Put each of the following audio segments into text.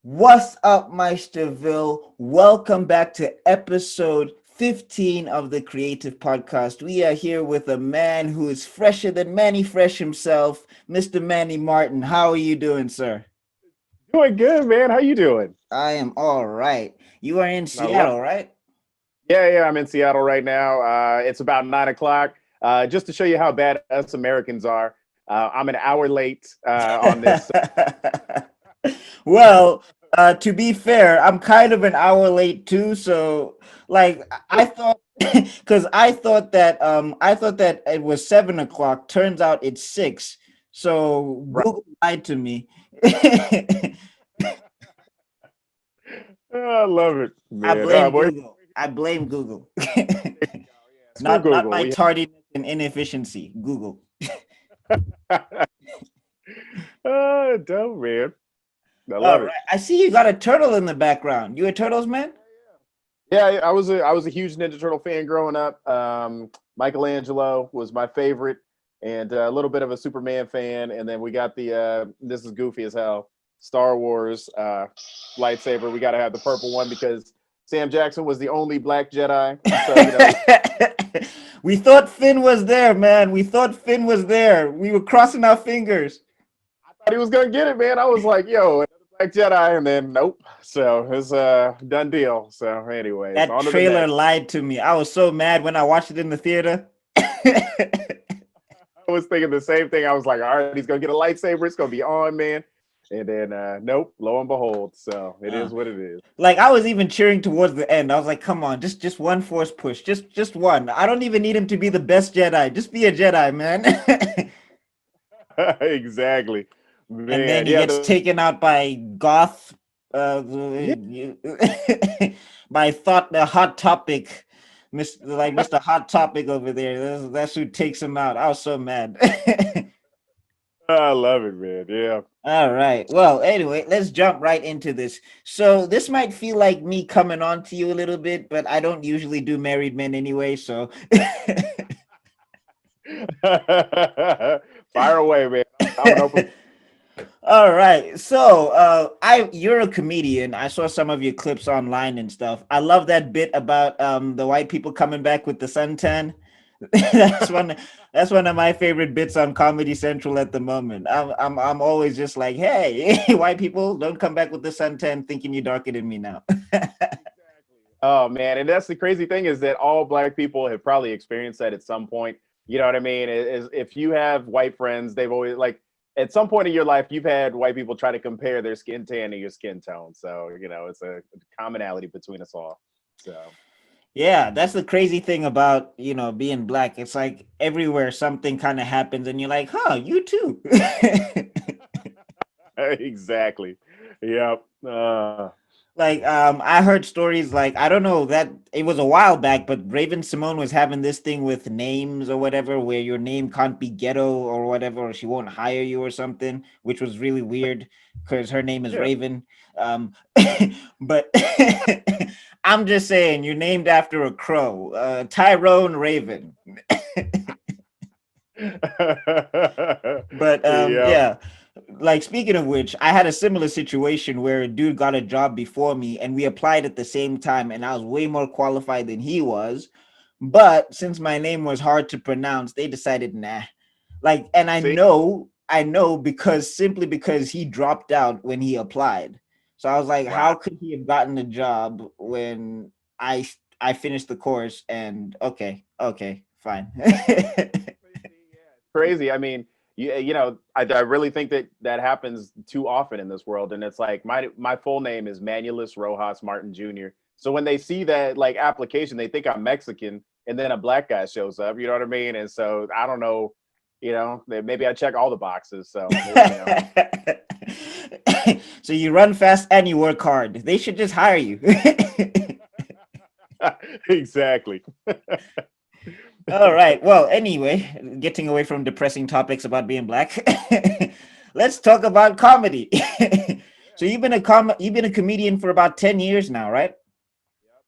What's up, Meisterville? Welcome back to episode 15 of the Creative Podcast. We are here with a man who is fresher than Manny Fresh himself, Mr. Manny Martin. How are you doing, sir? Doing good, man. How you doing? I am all right. You are in I love. Seattle, right? Yeah. I'm in Seattle right now. It's about 9 o'clock. Just to show you how bad us Americans are, I'm an hour late on this. Well, to be fair, I'm kind of an hour late too. So, like, I thought, because I thought that it was 7 o'clock. Turns out it's six. So Right. Google lied to me. I love it, I man. blame Boy, Google. I blame Google. yeah, screw Not Google. my We tardiness and inefficiency. Google. Dope, man. I All love right. it. I see you got a turtle in the background. You a turtles man? Yeah, I was a huge Ninja Turtle fan growing up. Michelangelo was my favorite, and a little bit of a Superman fan. And then we got the this is goofy as hell Star Wars lightsaber. We got to have the purple one because Sam Jackson was the only Black Jedi. So We thought Finn was there, man. We thought Finn was there. We were crossing our fingers. I thought he was gonna get it, man. I was like, yo, another Black Jedi, and then nope. So it's a done deal. So, anyways, That on to the trailer next. lied to me. I was so mad when I watched it in the theater. I was thinking the same thing. I was like, all right, he's gonna get a lightsaber. It's gonna be on, man. And then nope, lo and behold. So it Uh, is what it is. like I was even cheering towards the end. I was like, "Come on, just one force push, just one. I don't even need him to be the best Jedi. Just be a Jedi, man." Exactly. And then Man. he Yeah, gets taken out by Goth, uh, yeah. by thought the hot topic, Mr. Hot Topic over there. That's who takes him out. I was so mad. I love it, man. Yeah. All right. Well, anyway, let's jump right into this. So this might feel like me coming on to you a little bit, but I don't usually do married men anyway. So Fire away, man. I'm an open. all right. So, I you're a comedian. I saw some of your clips online and stuff. I love that bit about the white people coming back with the suntan. that's one that's one of my favorite bits on Comedy Central at the moment. I'm always just like, "Hey, white people, don't come back with the suntan thinking you're darker than me now." Exactly. Oh man, and that's the crazy thing is that all Black people have probably experienced that at some point. You know what I mean? Is if you have white friends, they've always like at some point in your life you've had white people try to compare their skin tan to your skin tone. So it's a commonality between us all. So Yeah, that's the crazy thing about, being black. It's like everywhere something kind of happens and you're like, "Huh, you too." exactly. Yep. Like I heard stories like I don't know that it was a while back, but Raven Simone was having this thing with names or whatever where your name can't be ghetto or whatever, or she won't hire you or something, which was really weird because her name is Yeah. Raven. Um but I'm just saying you're named after a crow, Tyrone Raven. But Yep. yeah, like speaking of which, I had a similar situation where a dude got a job before me and we applied at the same time and I was way more qualified than he was. But since my name was hard to pronounce, they decided nah. Like, and See? I know because simply because he dropped out when he applied. So I was like, how Wow. could he have gotten a job when I finished the course and okay, fine. Crazy. I mean, I really think that that happens too often in this world. And it's like my full name is Manuelus Rojas Martin Jr. So when they see that like application, they think I'm Mexican, and then a black guy shows up. You know what I mean? And so I don't know. Maybe I check all the boxes. So. So you run fast and you work hard. They should just hire you. Exactly. All right. Well, anyway, getting away from depressing topics about being black, let's talk about comedy. So you've been a comedian for about 10 years now, right?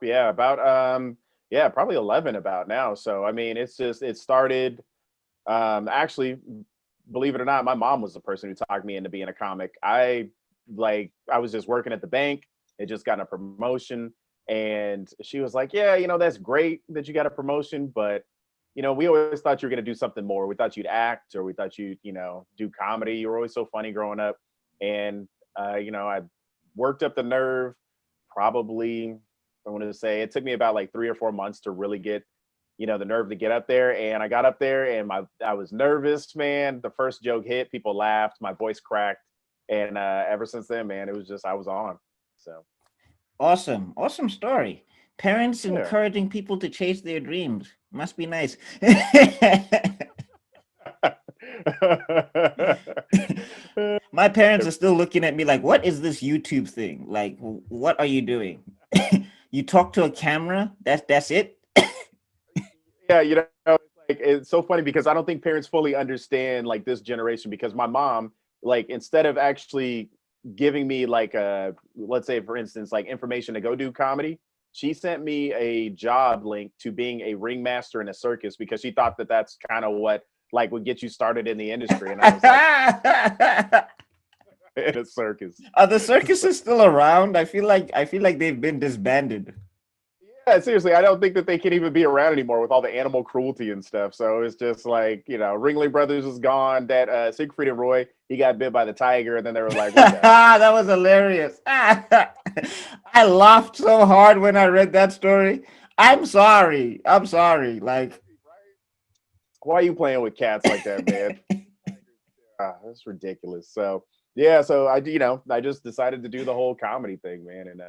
Yeah, about yeah, probably 11 about now. So I mean, it started actually, believe it or not, my mom was the person who talked me into being a comic. I like I was just working at the bank. It just got a promotion, and she was like, "Yeah, that's great that you got a promotion, but we always thought you were gonna do something more. We thought you'd act, or we thought you'd do comedy. You were always so funny growing up." And I worked up the nerve. Probably, I wanted to say it took me about like 3 or 4 months to really get the nerve to get up there. And I got up there, and I was nervous, man. The first joke hit, people laughed, my voice cracked, and ever since then, man, it was just I was on. So Awesome story. Parents yeah. encouraging people to chase their dreams must be nice. My parents are still looking at me like, what is this YouTube thing? Like, what are you doing? You talk to a camera? That's it? Yeah, it's so funny because I don't think parents fully understand like this generation, because my mom, like, instead of actually giving me like let's say for instance like information to go do comedy, she sent me a job link to being a ringmaster in a circus, because she thought that that's kind of what like would get you started in the industry. And I was like, in a circus. Are the circuses still around? I feel like they've been disbanded. Yeah, seriously, I don't think that they can even be around anymore with all the animal cruelty and stuff. So it's just like, Ringling Brothers is gone. That Siegfried and Roy, he got bit by the tiger, and then they were like, "We're done." That was hilarious. I laughed so hard when I read that story. I'm sorry. I'm sorry. Like, Why are you playing with cats like that, man? That's ridiculous. So yeah, so I just decided to do the whole comedy thing, man, and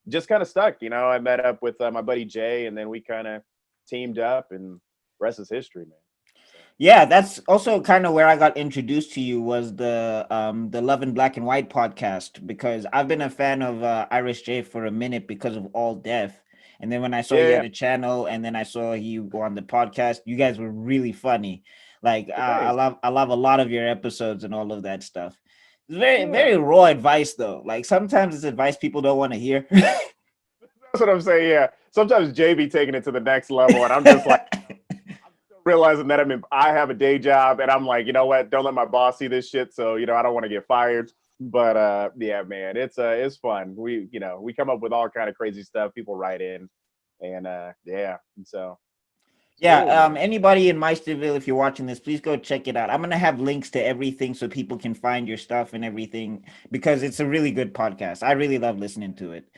just kind of stuck. I met up with my buddy Jay, and then we kind of teamed up, and rest is history, man. So, yeah, that's also kind of where I got introduced to you, was the Love in Black and White podcast, because I've been a fan of Irish J for a minute because of All Deaf. And then when I saw yeah, you yeah. had a channel, and then I saw you go on the podcast, you guys were really funny. Like, Well, I thanks. love a lot of your episodes and all of that stuff. It's very Yeah, very raw advice though. Like, sometimes it's advice people don't want to hear. that's what I'm saying. Yeah, sometimes Jay be taking it to the next level, and I'm just like realizing that I have a day job, and I'm like, you know what? Don't let my boss see this shit. So I don't want to get fired. But yeah, man, it's fun. We come up with all kind of crazy stuff. People write in, and yeah, so it's Yeah, cool, man. anybody in Meisterville, if you're watching this, please go check it out. I'm gonna have links to everything so people can find your stuff and everything, because it's a really good podcast. I really love listening to it.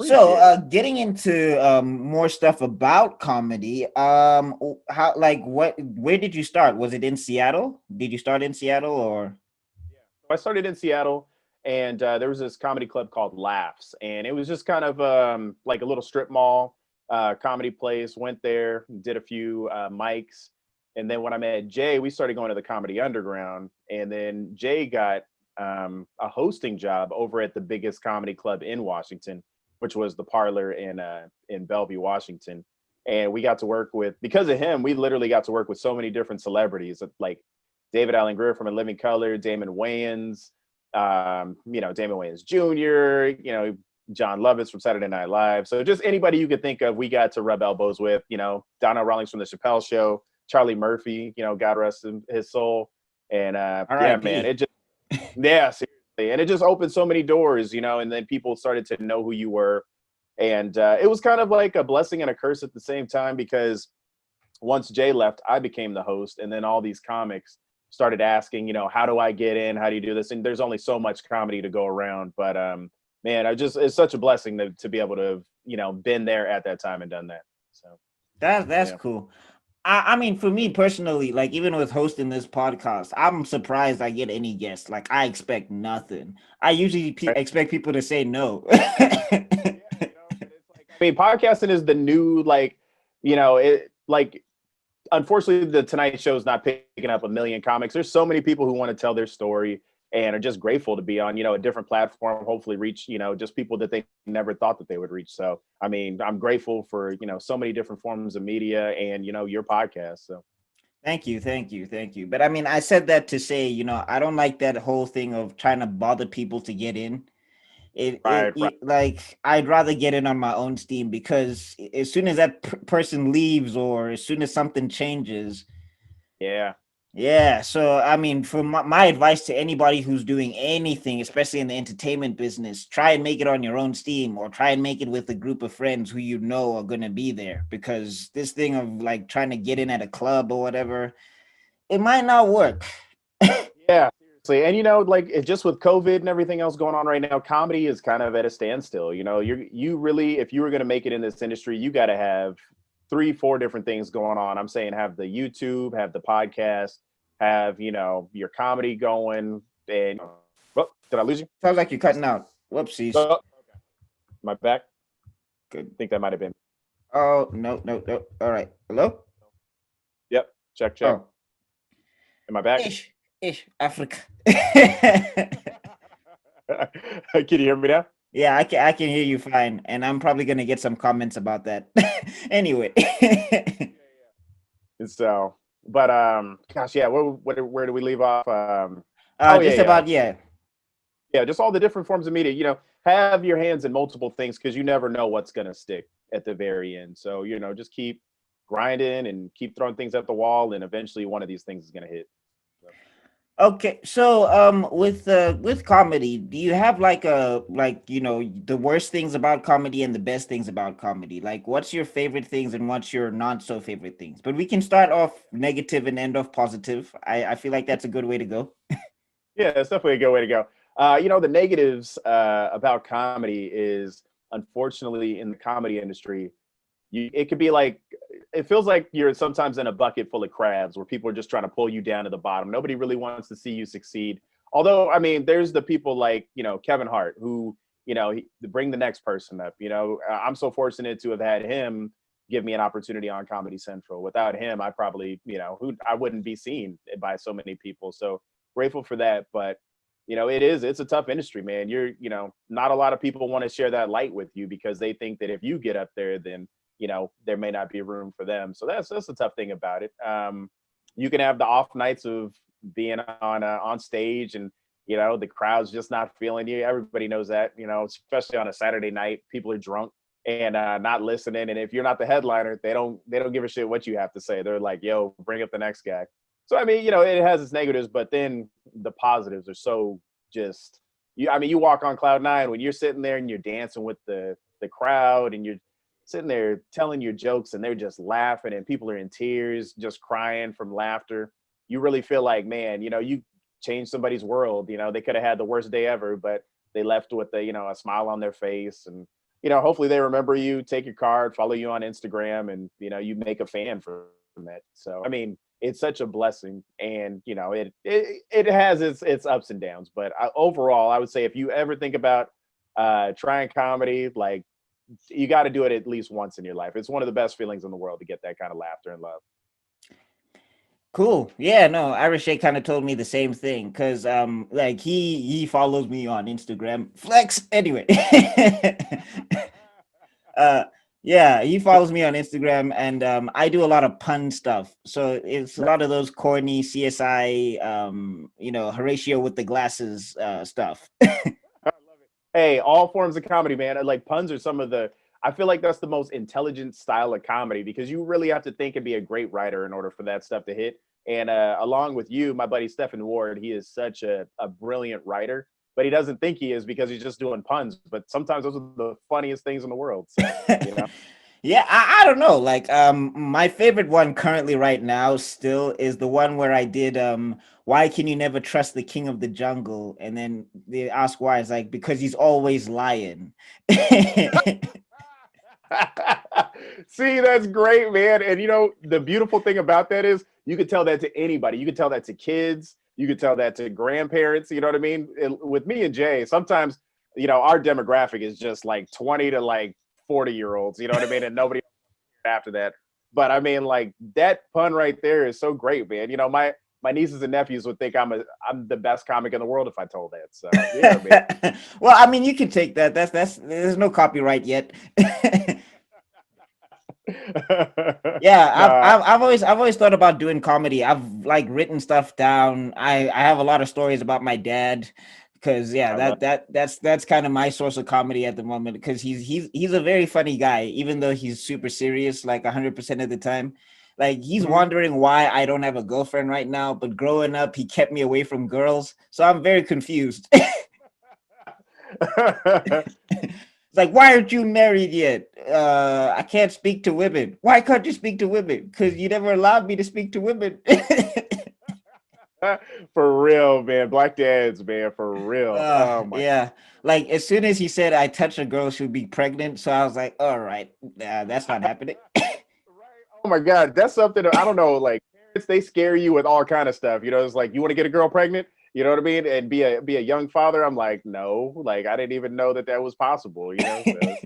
So, Appreciate it. getting into more stuff about comedy, how, like, where did you start? Was it in Seattle? Did you start in Seattle, or? Yeah. So I started in Seattle, and there was this comedy club called Laughs, and it was just kind of like a little strip mall comedy place. Went there, did a few mics, and then when I met Jay, we started going to the Comedy Underground, and then Jay got a hosting job over at the biggest comedy club in Washington, which was the Parlor in Bellevue, Washington. And we got to work with, because of him, we literally got to work with so many different celebrities, like David Allen Greer from A Living Color, Damon Wayans, Damon Wayans Jr., John Lovitz from Saturday Night Live. So just anybody you could think of, we got to rub elbows with, Donnell Rawlings from The Chappelle Show, Charlie Murphy, God rest his soul. And yeah, man, R.I.P. it just, yeah, seriously. And it just opened so many doors, and then people started to know who you were. And it was kind of like a blessing and a curse at the same time, because once Jay left, I became the host. And then all these comics started asking, how do I get in? How do you do this? And there's only so much comedy to go around. But man, it's such a blessing to be able to have, been there at that time and done that. So That's yeah. cool. I mean, for me personally, like, even with hosting this podcast, I'm surprised I get any guests. Like, I expect nothing. I usually Right. expect people to say no. Yeah, and it's like, I mean, podcasting is the new, like, it like, unfortunately, the Tonight Show is not picking up a million comics. There's so many people who want to tell their story and are just grateful to be on, a different platform, hopefully reach, just people that they never thought that they would reach. So, I mean, I'm grateful for, so many different forms of media and, your podcast. So, Thank you. But I mean, I said that to say, I don't like that whole thing of trying to bother people to get in. right, right. Like, I'd rather get in on my own steam, because as soon as that person leaves, or as soon as something changes, Yeah. Yeah, so I mean, for my advice to anybody who's doing anything, especially in the entertainment business, try and make it on your own steam, or try and make it with a group of friends who you know are going to be there. Because this thing of like trying to get in at a club or whatever, it might not work. Yeah, seriously. And like just with COVID and everything else going on right now, comedy is kind of at a standstill. You really, if you were going to make it in this industry, you got to have three, four different things going on. I'm saying have the YouTube, have the podcast, have your comedy going. And well, did I lose you? Sounds like you're cutting out. Whoopsies. Oh, my back. I Good. think that might have been. Oh, no, no, no. All right. Hello? Yep. Check, check. Oh, Am I back? ish, Africa. Can you hear me now? Yeah, I can hear you fine, and I'm probably gonna get some comments about that. Anyway, And so, but gosh, yeah. Where do we leave off? Oh yeah, just yeah, about yeah. yeah. Just all the different forms of media. Have your hands in multiple things because you never know what's gonna stick at the very end. So just keep grinding and keep throwing things at the wall, and eventually one of these things is gonna hit. So, Okay, so with comedy, do you have like the worst things about comedy and the best things about comedy? Like, what's your favorite things and what's your not so favorite things? But we can start off negative and end off positive. I feel like that's a good way to go. yeah, it's definitely a good way to go. The negatives about comedy is unfortunately in the comedy industry, it could be like it feels like you're sometimes in a bucket full of crabs where people are just trying to pull you down to the bottom. Nobody really wants to see you succeed. Although, I mean, there's the people like Kevin Hart who bring the next person up. I'm so fortunate to have had him give me an opportunity on Comedy Central. Without him, I probably I wouldn't be seen by so many people. So grateful for that. But it's a tough industry, man. Not a lot of people want to share that light with you because they think that if you get up there, then there may not be room for them. So that's the tough thing about it. You can have the off nights of being on stage and the crowd's just not feeling you. Everybody knows that. Especially on a Saturday night, people are drunk and not listening. And if you're not the headliner, they don't give a shit what you have to say. They're like, "Yo, bring up the next guy." So I mean, it has its negatives, but then the positives are so just you. I mean, you walk on cloud nine when you're sitting there and you're dancing with the crowd and you're sitting there telling your jokes and they're just laughing and people are in tears, just crying from laughter. You really feel like, man, you changed somebody's world. They could have had the worst day ever, but they left with a smile on their face. And, hopefully they remember you, take your card, follow you on Instagram, and, you make a fan from that. So, I mean, it's such a blessing and it has its ups and downs, but overall I would say if you ever think about trying comedy, like you got to do it at least once in your life. It's one of the best feelings in the world to get that kind of laughter and love. Cool. Yeah, no, Irish kind of told me the same thing because like he follows me on Instagram. Flex anyway. uh yeah, he follows me on Instagram and I do a lot of pun stuff. So it's a lot of those corny CSI Horatio with the glasses stuff. I love it. Hey, all forms of comedy, man. Like puns are some of the. I feel like that's the most intelligent style of comedy because you really have to think and be a great writer in order for that stuff to hit. And along with you, my buddy Stephen Ward, he is such a brilliant writer, but he doesn't think he is because he's just doing puns. But sometimes those are the funniest things in the world. So you know. Yeah, I don't know. Like, my favorite one currently right now still is the one where I did why can you never trust the king of the jungle? And then they ask why. It's like because he's always lying. See, that's great, man. And the beautiful thing about that is you could tell that to anybody. You could tell that to kids. You could tell that to grandparents. You know what I mean? With me and Jay, sometimes our demographic is just like 20 to like 40-year-olds. You know what I mean? And nobody after that. But I mean, like that pun right there is so great, man. My nieces and nephews would think I'm the best comic in the world if I told that. So yeah, man. Well, I mean, you can take that. That's there's no copyright yet. Yeah, No, I've always thought about doing comedy. I've like written stuff down. I have a lot of stories about my dad because yeah, I love. that's kind of my source of comedy at the moment because he's a very funny guy even though he's super serious like 100% of the time. Like he's Mhm. wondering why I don't have a girlfriend right now, but growing up he kept me away from girls. So I'm very confused. It's like, why aren't you married yet? I can't speak to women. Why can't you speak to women? Because you never allowed me to speak to women. For real, man. Black dads, man, for real. Oh my. Yeah. Like as soon as he said I touch a girl, she'll be pregnant. So I was like, all right, that's not happening. Right. Oh my God, that's something that, I don't know. Like parents, they scare you with all kind of stuff. You know, it's like you want to get a girl pregnant. You know what I mean? And be a young father. I'm like, no, like I didn't even know that that was possible. You know, so it's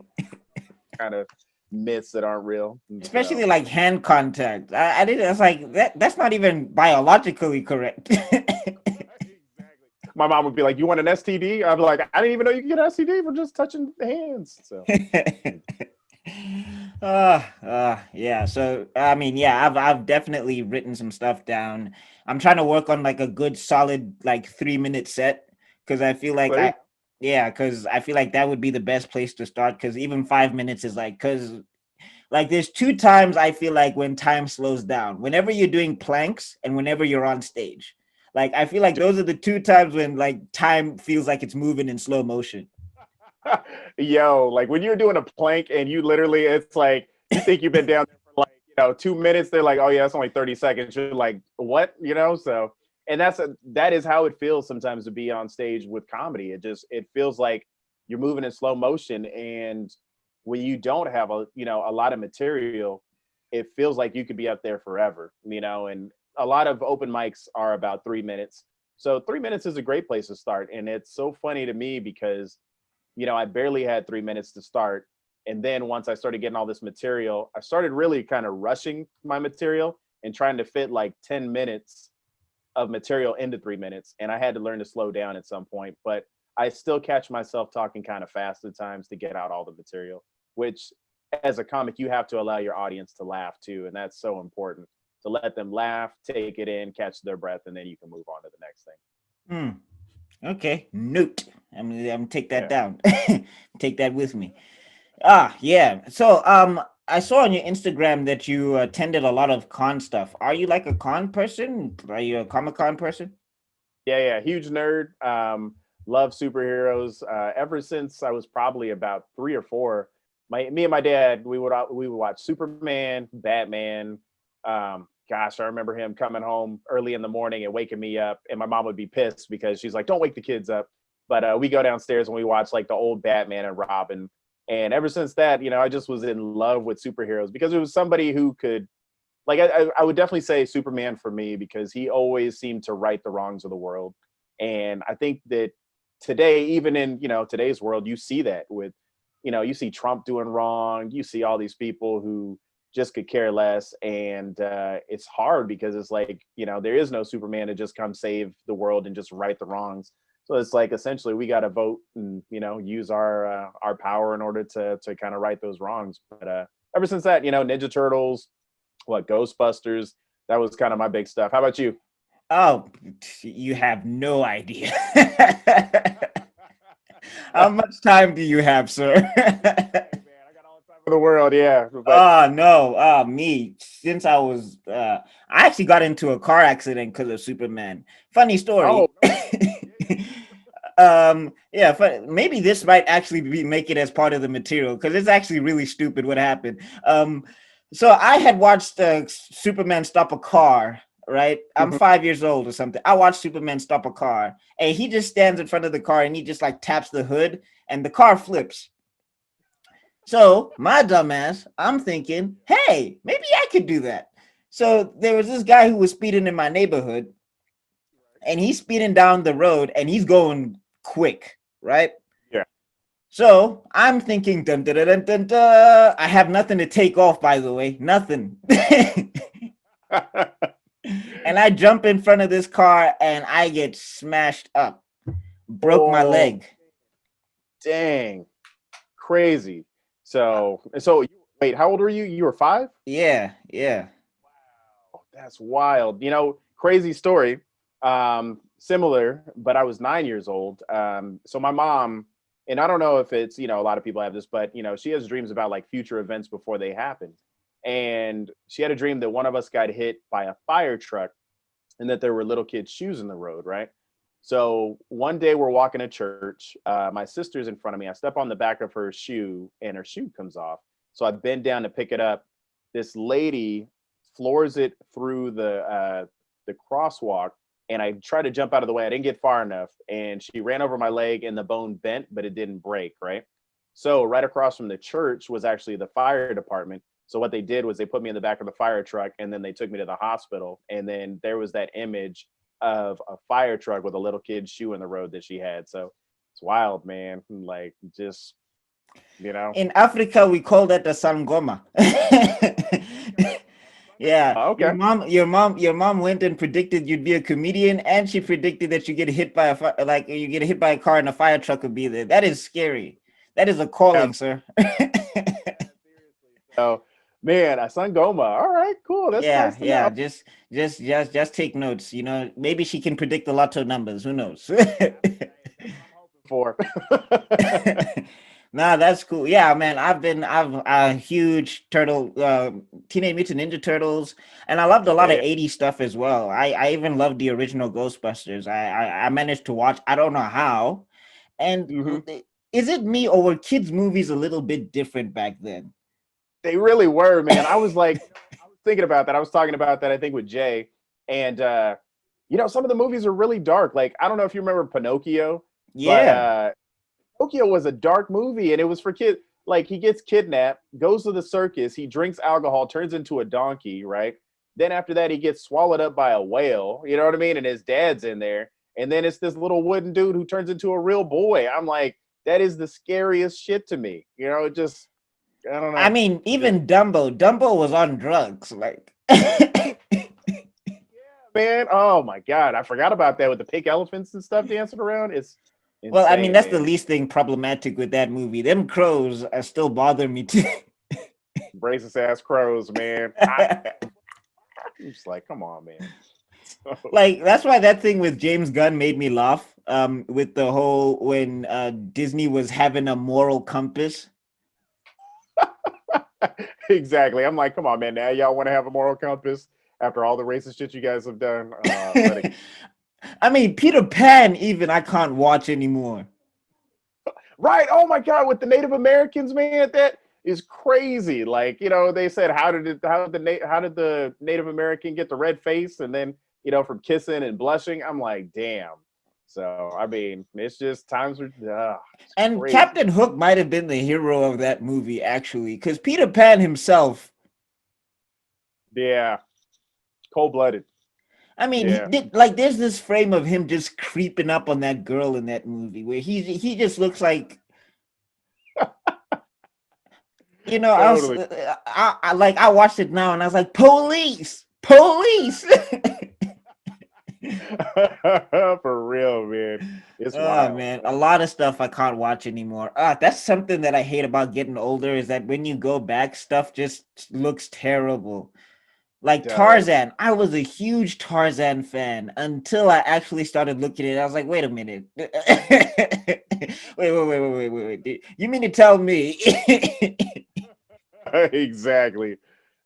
kind of myths that aren't real. And Especially so like hand contact. I didn't. I was like, that's not even biologically correct. exactly. My mom would be like, "You want an STD?" I'd be like, "I didn't even know you could get an STD for just touching hands." So Yeah. So I mean, yeah, I've definitely written some stuff down. I'm trying to work on like a good solid like 3 minute set because I feel like there you I yeah, because I feel like that would be the best place to start because even 5 minutes is like because like there's two times I feel like when time slows down. Whenever you're doing planks and whenever you're on stage. Like I feel like those are the two times when like time feels like it's moving in slow motion. go. Yo, like when you're doing a plank and you literally, it's like you think you've been down there for like 2 minutes. They're like, "Oh yeah, it's only 30 seconds." You're like, "What?" So and that is how it feels sometimes to be on stage with comedy. It feels like you're moving in slow motion, and when you don't have a lot of material, it feels like you could be up there forever. And a lot of open mics are about 3 minutes. So 3 minutes is a great place to start. And it's so funny to me because I barely had 3 minutes to start. And then once I started getting all this material, I started really kind of rushing my material and trying to fit like 10 minutes of material into 3 minutes. And I had to learn to slow down at some point. But I still catch myself talking kind of fast at times to get out all the material, which as a comic, you have to allow your audience to laugh too. And that's so important to let them laugh, take it in, catch their breath, and then you can move on to the next thing. Hmm. Okay. Note. I'm gonna take that Yeah. down. Take that with me. Yeah. So I saw on your Instagram that you attended a lot of con stuff. Are you like a con person? Are you a Comic Con person? Yeah. Huge nerd. Love superheroes. Ever since I was probably about 3 or 4, me and my dad, we would watch Superman, Batman. Gosh, I remember him coming home early in the morning and waking me up, and my mom would be pissed because she's like, "Don't wake the kids up." But we go downstairs and we watch like the old Batman and Robin. And ever since that, I just was in love with superheroes because it was somebody who could, like, I would definitely say Superman for me because he always seemed to right the wrongs of the world. And I think that today, even in today's world, you see that with, you see Trump doing wrong, you see all these people who just could care less, and it's hard because it's like there is no Superman to just come save the world and just right the wrongs. So it's like essentially we got to vote and use our power in order to kind of right those wrongs. But ever since that, Ninja Turtles, what, Ghostbusters, that was kind of my big stuff. How about you? Oh, you have no idea. How much time do you have, sir? Hey man, I got all the time in the world, yeah. But Oh no, me. Since I actually got into a car accident because of Superman. Funny oh story. no, Yeah, maybe this might actually be make it as part of the material because it's actually really stupid what happened. So I had watched Superman stop a car. Right, yeah. I'm 5 years old or something. I watched Superman stop a car, and he just stands in front of the car and he just like taps the hood, and the car flips. So my dumbass, I'm thinking, hey, maybe I could do that. So there was this guy who was speeding in my neighborhood, and he's speeding down the road, and he's going quick, right? Yeah. So I'm thinking, dun, dun, dun, dun, dun, dun. I have nothing to take off, by the way, nothing. And I jump in front of this car, and I get smashed up, broke my Oh, leg. dang. Crazy. So wait, how old were you? You were 5? Yeah, yeah. Oh, that's wild. Crazy story. Similar, but I was 9 years old. So my mom, and I don't know if it's, a lot of people have this, but she has dreams about like future events before they happen. and she had a dream that one of us got hit by a fire truck and that there were little kids' shoes in the road, right? So one day we're walking to church. My sister's in front of me. I step on the back of her shoe and her shoe comes off. So I bend down to pick it up. This lady floors it through the crosswalk, and I tried to jump out of the way. I didn't get far enough, and she ran over my leg, and the bone bent, but it didn't break. Right. So right across from the church was actually the fire department. So what they did was they put me in the back of the fire truck, and then they took me to the hospital. And then there was that image of a fire truck with a little kid's shoe in the road that she had. So it's wild, man. Like just In Africa, we call that the sangoma. Yeah, Okay. your mom went and predicted you'd be a comedian, and she predicted that you get hit by like you get hit by a car and a fire truck would be there. That is scary. That is a Yeah, calling, sir. seriously. So man, a Sangoma. All right, cool. That's Yeah, nice to yeah. know. Just take notes. You know, maybe she can predict the lotto numbers. Who knows? That's what I'm hoping for. Nah, that's cool. Yeah, man. I've a huge Teenage Mutant Ninja Turtles, and I loved a lot of Yeah. 80s stuff as well. I even loved the original Ghostbusters. I managed to watch. I don't know how. And Hmm. is it me, or were kids' movies a little bit different back then? They really were, man. I was like, I was thinking about that. I was talking about that, I think, with Jay. And some of the movies are really dark. Like, I don't know if you remember Pinocchio, but Yeah. Pinocchio was a dark movie and it was for kids. Like, he gets kidnapped, goes to the circus, he drinks alcohol, turns into a donkey, right? Then after that, he gets swallowed up by a whale, you know what I mean? And his dad's in there. And then it's this little wooden dude who turns into a real boy. I'm like, that is the scariest shit to me. It just, I don't I know. mean, Just even Dumbo was on drugs. Like, man. Oh my god, I forgot about that with the pink elephants and stuff dancing around. It's well, I mean, insane, that's the man. least thing problematic with that movie. Them crows still bother me too. Racist ass crows, man. I'm just like, come on, man. So, Like, that's why that thing with James Gunn made me laugh. With the whole when Disney was having a moral compass. exactly. I'm like, come on, man. Now y'all want to have a moral compass after all the racist shit you guys have done. But I mean, Peter Pan, even I can't watch anymore. right. Oh my god, with the Native Americans, man, that is crazy. Like, they said how did the Native American get the red face and then, from kissing and blushing? I'm like, damn. So, I mean, it's just times are it's And crazy. Captain Hook might have been the hero of that movie, actually, because Peter Pan himself. Yeah. Cold-blooded. I mean, Yeah. like there's this frame of him just creeping up on that girl in that movie where he just looks like, Totally. I watched it now and I was like, police, police. For real, man. It's Oh wild. man, a lot of stuff I can't watch anymore. That's something that I hate about getting older is that when you go back, stuff just looks terrible. It Like does. Tarzan, I was a huge Tarzan fan until I actually started looking at it. I was like, wait a minute. Wait. You mean to tell me Exactly.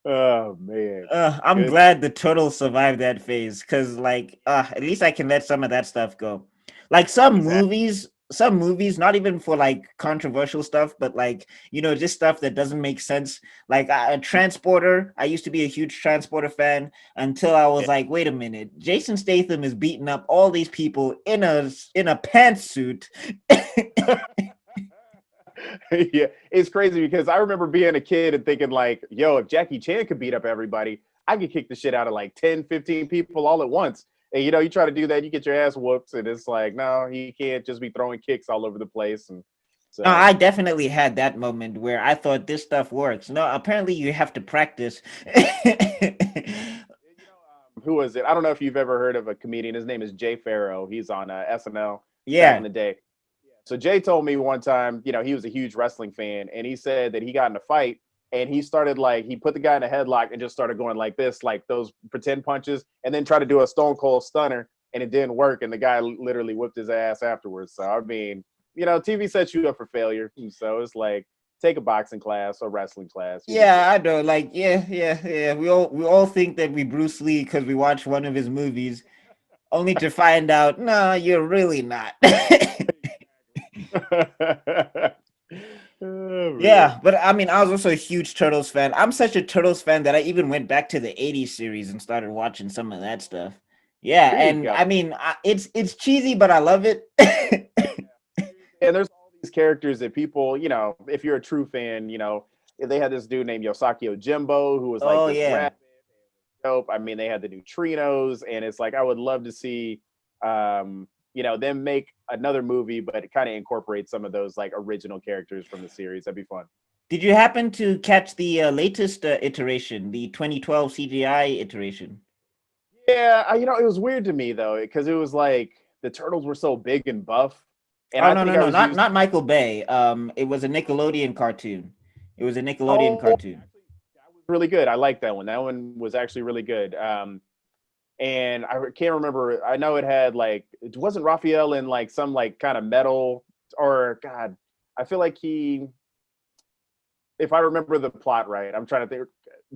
Oh man. I'm Good. glad the turtles survived that phase because, like, at least I can let some of that stuff go. Like Exactly. some movies, not even for like controversial stuff, but like just stuff that doesn't make sense. Like a Transporter. I used to be a huge Transporter fan until I was Yeah. like, wait a minute, Jason Statham is beating up all these people in a pantsuit. Yeah. It's crazy because I remember being a kid and thinking like, yo, if Jackie Chan could beat up everybody, I could kick the shit out of like 10, 15 people all at once. And you try to do that, you get your ass whooped, and it's like, no, he can't just be throwing kicks all over the place. And No, so I definitely had that moment where I thought this stuff works. No, apparently you have to practice. who was it? I don't know if you've ever heard of a comedian. His name is Jay Farrow. He's on SNL back in Yeah. the day. So Jay told me one time, he was a huge wrestling fan, and he said that he got in a fight and he started like he put the guy in a headlock and just started going like this, like those pretend punches, and then tried to do a Stone Cold Stunner, and it didn't work, and the guy literally whipped his ass afterwards. So I mean, TV sets you up for failure, so it's like take a boxing class or wrestling class. You'll be Yeah, good. I know. Like, yeah. We all think that we Bruce Lee because we watched one of his movies, only to find out, no, you're really not. Oh man. Yeah, but I mean, I was also a huge Turtles fan. I'm such a Turtles fan that I even went back to the '80s series and started watching some of that stuff. Yeah, There you and go. I mean, it's cheesy, but I love it. And there's all these characters that people, if you're a true fan, they had this dude named Yosaki Ojimbo who was like Oh this yeah. rap dope. I mean, they had the neutrinos, and it's like I would love to see, them make another movie, but it kind of incorporates some of those like original characters from the series. That'd be fun. Did you happen to catch the latest iteration, the 2012 CGI iteration? Yeah, it was weird to me though because it was like the turtles were so big and buff, and Oh I no, think no, I no, was not used. not Michael Bay. It was a Nickelodeon cartoon. It was a Nickelodeon Oh, cartoon. that was really good. I like that one. That one was actually really good. And I can't remember. I know it had like it wasn't Raphael in like some like kind of metal or God. I feel like if I remember the plot right, I'm trying to think.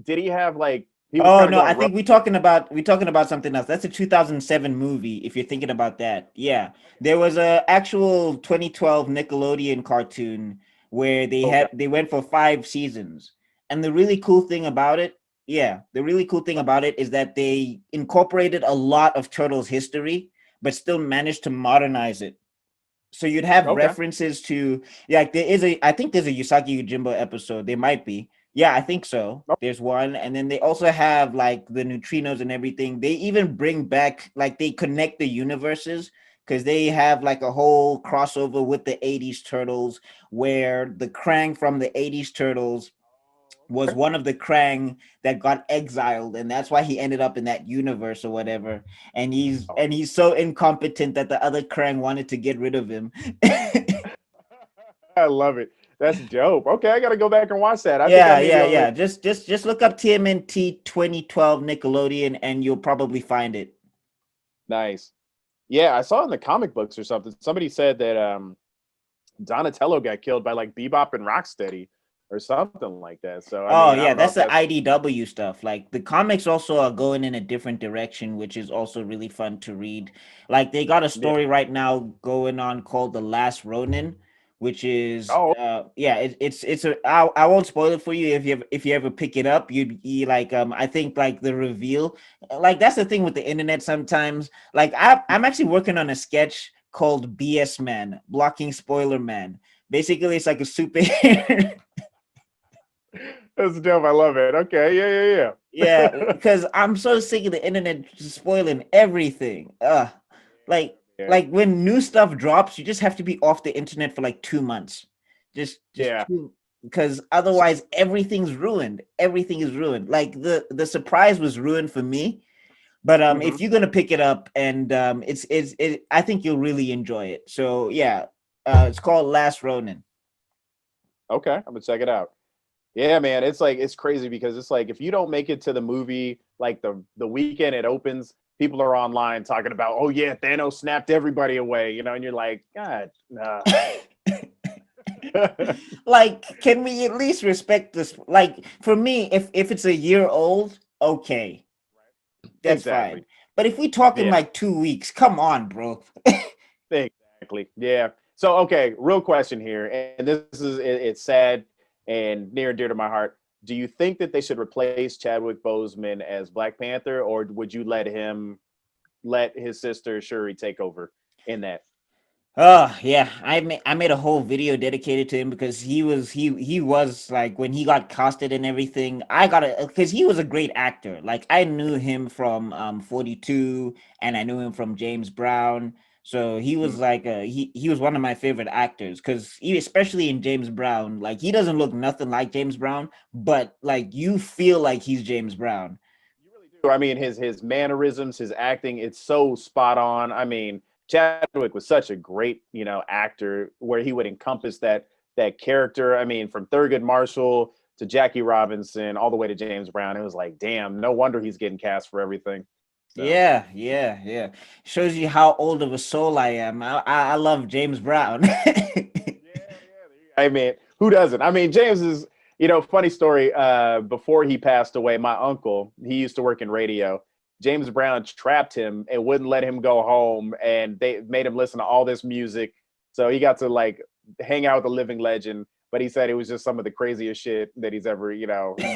Did he have like he was Oh kind of no, going I rough? think we talking about something else. That's a 2007 movie. If you're thinking about that, yeah, there was a actual 2012 Nickelodeon cartoon where Okay. they went for 5 seasons, and the really cool thing about it, yeah, the really cool thing about it is that they incorporated a lot of Turtles history, but still managed to modernize it. So you'd have Okay. references to, yeah, like I think there's a Yusaki Yojimbo episode. There might be. Yeah, I think so. Oh, There's one. And then they also have like the neutrinos and everything. They even bring back, like, they connect the universes because they have like a whole crossover with the 80s Turtles where the Krang from the 80s Turtles was okay. one of the Krang that got exiled, and that's why he ended up in that universe or whatever. And he's Oh. and he's so incompetent that the other Krang wanted to get rid of him. I love it. That's dope. Okay, I got to go back and watch that. I think I Yeah, maybe yeah, only yeah. Just look up TMNT 2012 Nickelodeon, and you'll probably find it. nice. Yeah, I saw in the comic books or something. Somebody said that Donatello got killed by like Bebop and Rocksteady or something like that. So I Oh mean, I yeah, don't know that's if the that's IDW stuff. Like the comics also are going in a different direction, which is also really fun to read. Like they got a yeah. story right now going on called The Last Ronin, which is Oh, yeah, it's a I won't spoil it for you if you ever pick it up. You like I think like the reveal, like that's the thing with the internet sometimes. Like I'm actually working on a sketch called BS Man, Blocking Spoiler Man. Basically, it's like a super that's dope. I love it. Okay, Yeah, yeah. because I'm so sick of the internet just spoiling everything. Like Yeah, like when new stuff drops, you just have to be off the internet for like 2 months. Just yeah. two, because otherwise everything's ruined. Everything is ruined. Like the surprise was ruined for me. But Hmm. if you're gonna pick it up and I think you'll really enjoy it. So yeah, it's called Last Ronin. Okay, I'm gonna check it out. Yeah, man, it's like it's crazy because it's like if you don't make it to the movie, like the weekend it opens, people are online talking about, oh yeah, Thanos snapped everybody away, and you're like, God, nah. Like, can we at least respect this? Like, for me, if it's a year old, okay, that's Exactly. fine. But if we talk in Yeah, like 2 weeks, come on, bro. exactly. Yeah. So okay, real question here, and this is it's sad and near and dear to my heart. Do you think that they should replace Chadwick Boseman as Black Panther, or would you let his sister Shuri take over in that? Oh yeah, I made a whole video dedicated to him because he was like when he got casted and everything. I got to because he was a great actor. Like I knew him from 42, and I knew him from James Brown. So he was Mhm. like he was one of my favorite actors because especially in James Brown, like he doesn't look nothing like James Brown, but like you feel like he's James Brown. You really do. I mean, his mannerisms, his acting, it's so spot on. I mean, Chadwick was such a great, actor where he would encompass that character. I mean, from Thurgood Marshall to Jackie Robinson, all the way to James Brown. It was like, damn, no wonder he's getting cast for everything. So Yeah. Shows you how old of a soul I am. I love James Brown. yeah. I mean, Who doesn't? I mean, James is, funny story. Before he passed away, my uncle, he used to work in radio. James Brown trapped him and wouldn't let him go home, and they made him listen to all this music. So he got to like hang out with the living legend. But he said it was just some of the craziest shit that he's ever,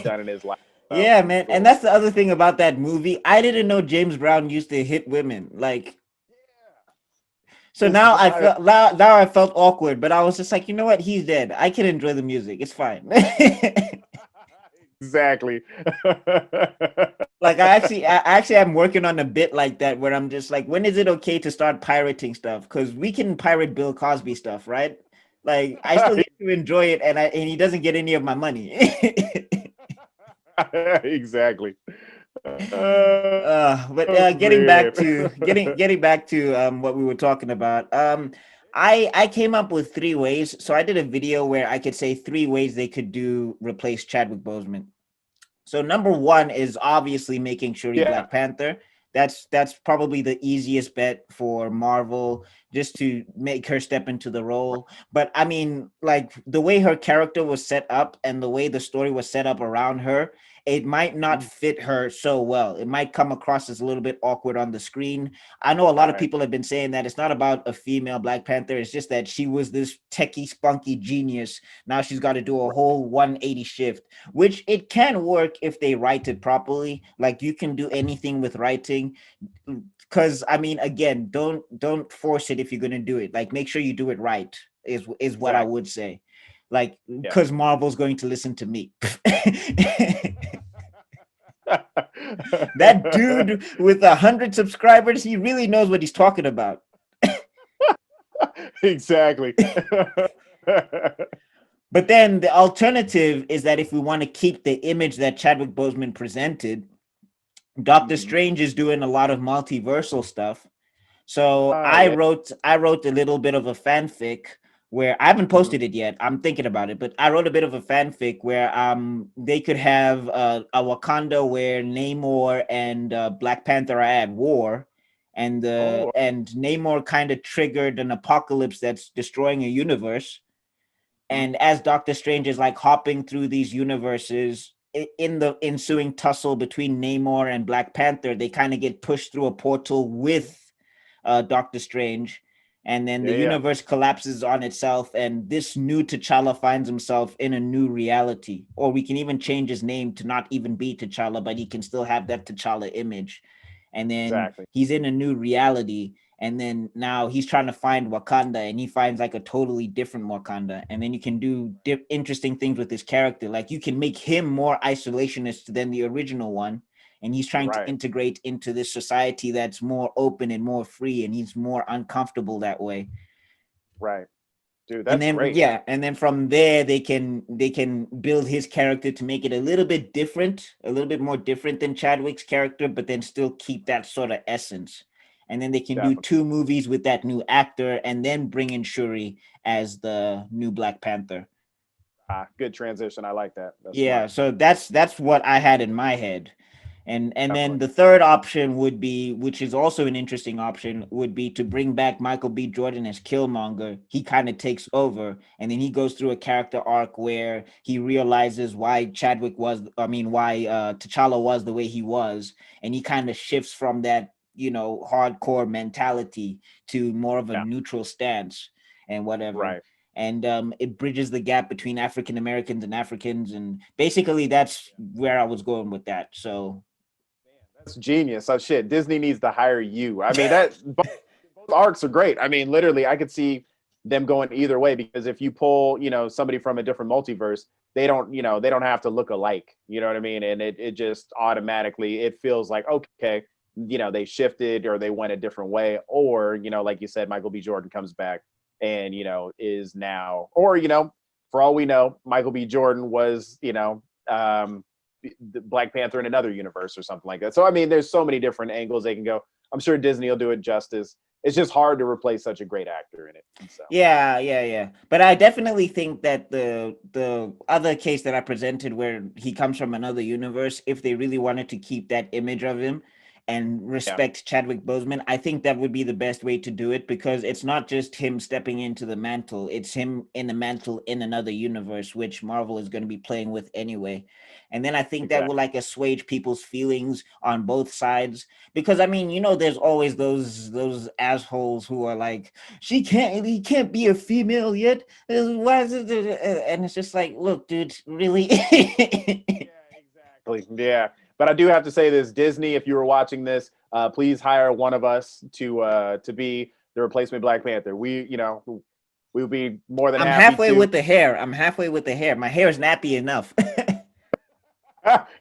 done in his life. So Yeah, it's man. And cool. that's the other thing about that movie. I didn't know James Brown used to hit women. Like, so This now I guy, felt now I felt awkward, but I was just like, you know what? He's dead. I can enjoy the music. It's fine. exactly. Like I actually am working on a bit like that where I'm just like, when is it okay to start pirating stuff? Because we can pirate Bill Cosby stuff, right? Like I still get to enjoy it, and he doesn't get any of my money. exactly. But Oh getting back man. to getting back to what we were talking about. I came up with three ways. So I did a video where I could say three ways they could do replace Chadwick Boseman. So number one is obviously making Shuri yeah. Black Panther. That's probably the easiest bet for Marvel, just to make her step into the role. But I mean, like the way her character was set up and the way the story was set up around her, it might not fit her so well. It might come across as a little bit awkward on the screen. I know a lot of Right. people have been saying that it's not about a female Black Panther. It's just that she was this techie, spunky genius. Now she's got to do a whole 180 shift, which it can work if they write it properly. Like you can do anything with writing, because I mean, again, don't force it if you're gonna do it. Like make sure you do it right. Is what I Exactly. would say. Like Yeah. because Marvel's going to listen to me. That dude with 100 subscribers, he really knows what he's talking about. exactly. But then the alternative is that if we want to keep the image that Chadwick Boseman presented, Doctor Mhm. Strange is doing a lot of multiversal stuff. So Ah, I yeah. wrote I wrote a little bit of a fanfic where I haven't Mhm. posted it yet. I'm thinking about it, but I wrote a bit of a fanfic where they could have a Wakanda where Namor and Black Panther are at war, Oh, and Namor kind of triggered an apocalypse that's destroying a universe. mhm. And as Doctor Strange is like hopping through these universes, in the ensuing tussle between Namor and Black Panther, they kind of get pushed through a portal with Doctor Strange, and then Yeah, the yeah. universe collapses on itself, and this new T'Challa finds himself in a new reality. Or we can even change his name to not even be T'Challa, but he can still have that T'Challa image. And then Exactly. he's in a new reality, and then now he's trying to find Wakanda, and he finds like a totally different Wakanda. And then you can do interesting things with his character, like you can make him more isolationist than the original one, and he's trying to Right. integrate into this society that's more open and more free, and he's more uncomfortable that way. Right. Dude, And that's then great. yeah, and then from there they can build his character to make it a little bit different, a little bit more different than Chadwick's character, but then still keep that sort of essence. And then they can do Definitely. two movies with that new actor, and then bring in Shuri as the new Black Panther. Ah, good transition. I like that. That's Yeah, smart. so that's what I had in my head. And then Definitely. the third option would be, which is also an interesting option, would be to bring back Michael B. Jordan as Killmonger. He kind of takes over, and then he goes through a character arc where he realizes why why T'Challa was the way he was, and he kind of shifts from that, hardcore mentality to more of a Yeah. neutral stance and whatever. Right. And it bridges the gap between African Americans and Africans, and basically that's where I was going with that. So That's genius. So shit, Disney needs to hire you. I mean, that both arcs are great. I mean, literally, I could see them going either way because if you pull, somebody from a different multiverse, they don't have to look alike. You know what I mean? And it just automatically it feels like okay, they shifted or they went a different way, or like you said, Michael B. Jordan comes back and is now, or for all we know, Michael B. Jordan was the Black Panther in another universe or something like that. So I mean, there's so many different angles they can go. I'm sure Disney will do it justice. It's just hard to replace such a great actor in it. So yeah. But I definitely think that the other case that I presented, where he comes from another universe, if they really wanted to keep that image of him, and Yeah, respect Chadwick Boseman, I think that would be the best way to do it, because it's not just him stepping into the mantle, it's him in the mantle in another universe, which Marvel is going to be playing with anyway. And then I think that will exactly. like assuage people's feelings on both sides, because I mean, there's always those assholes who are like, he can't be a female yet. Why is it? And it's just like, look, dude, really? Exactly. Yeah. But I do have to say this, Disney, if you were watching this, please hire one of us to be the replacement Black Panther. We would be more than I'm happy halfway to. with the hair. I'm halfway with the hair. My hair is nappy enough.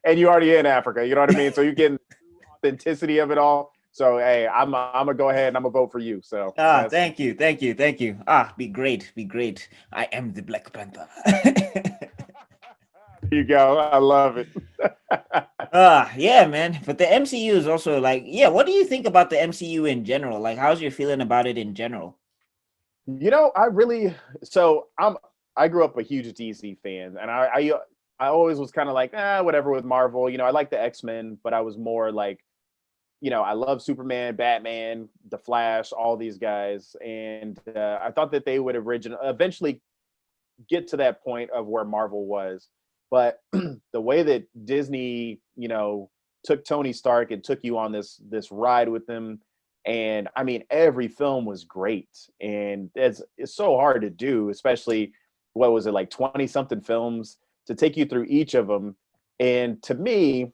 And you already in Africa, you know what I mean? So you're getting the authenticity of it all. So hey, I'm gonna go ahead and I'm gonna vote for you. So Ah, that's thank you, thank you, thank you. Ah, be great, be great. I am the Black Panther. there you go. I love it. Yeah, man. But the MCU is also like, yeah. What do you think about the MCU in general? Like, how's your feeling about it in general? I really I grew up a huge DC fan, and I always was kind of like whatever with Marvel. I like the X-Men, but I was more like I love Superman, Batman, The Flash, all these guys, and I thought that they would eventually get to that point of where Marvel was, but the way that Disney, took Tony Stark and took you on this ride with them, and I mean every film was great, and it's so hard to do, especially what was it like 20 something films to take you through each of them, and to me,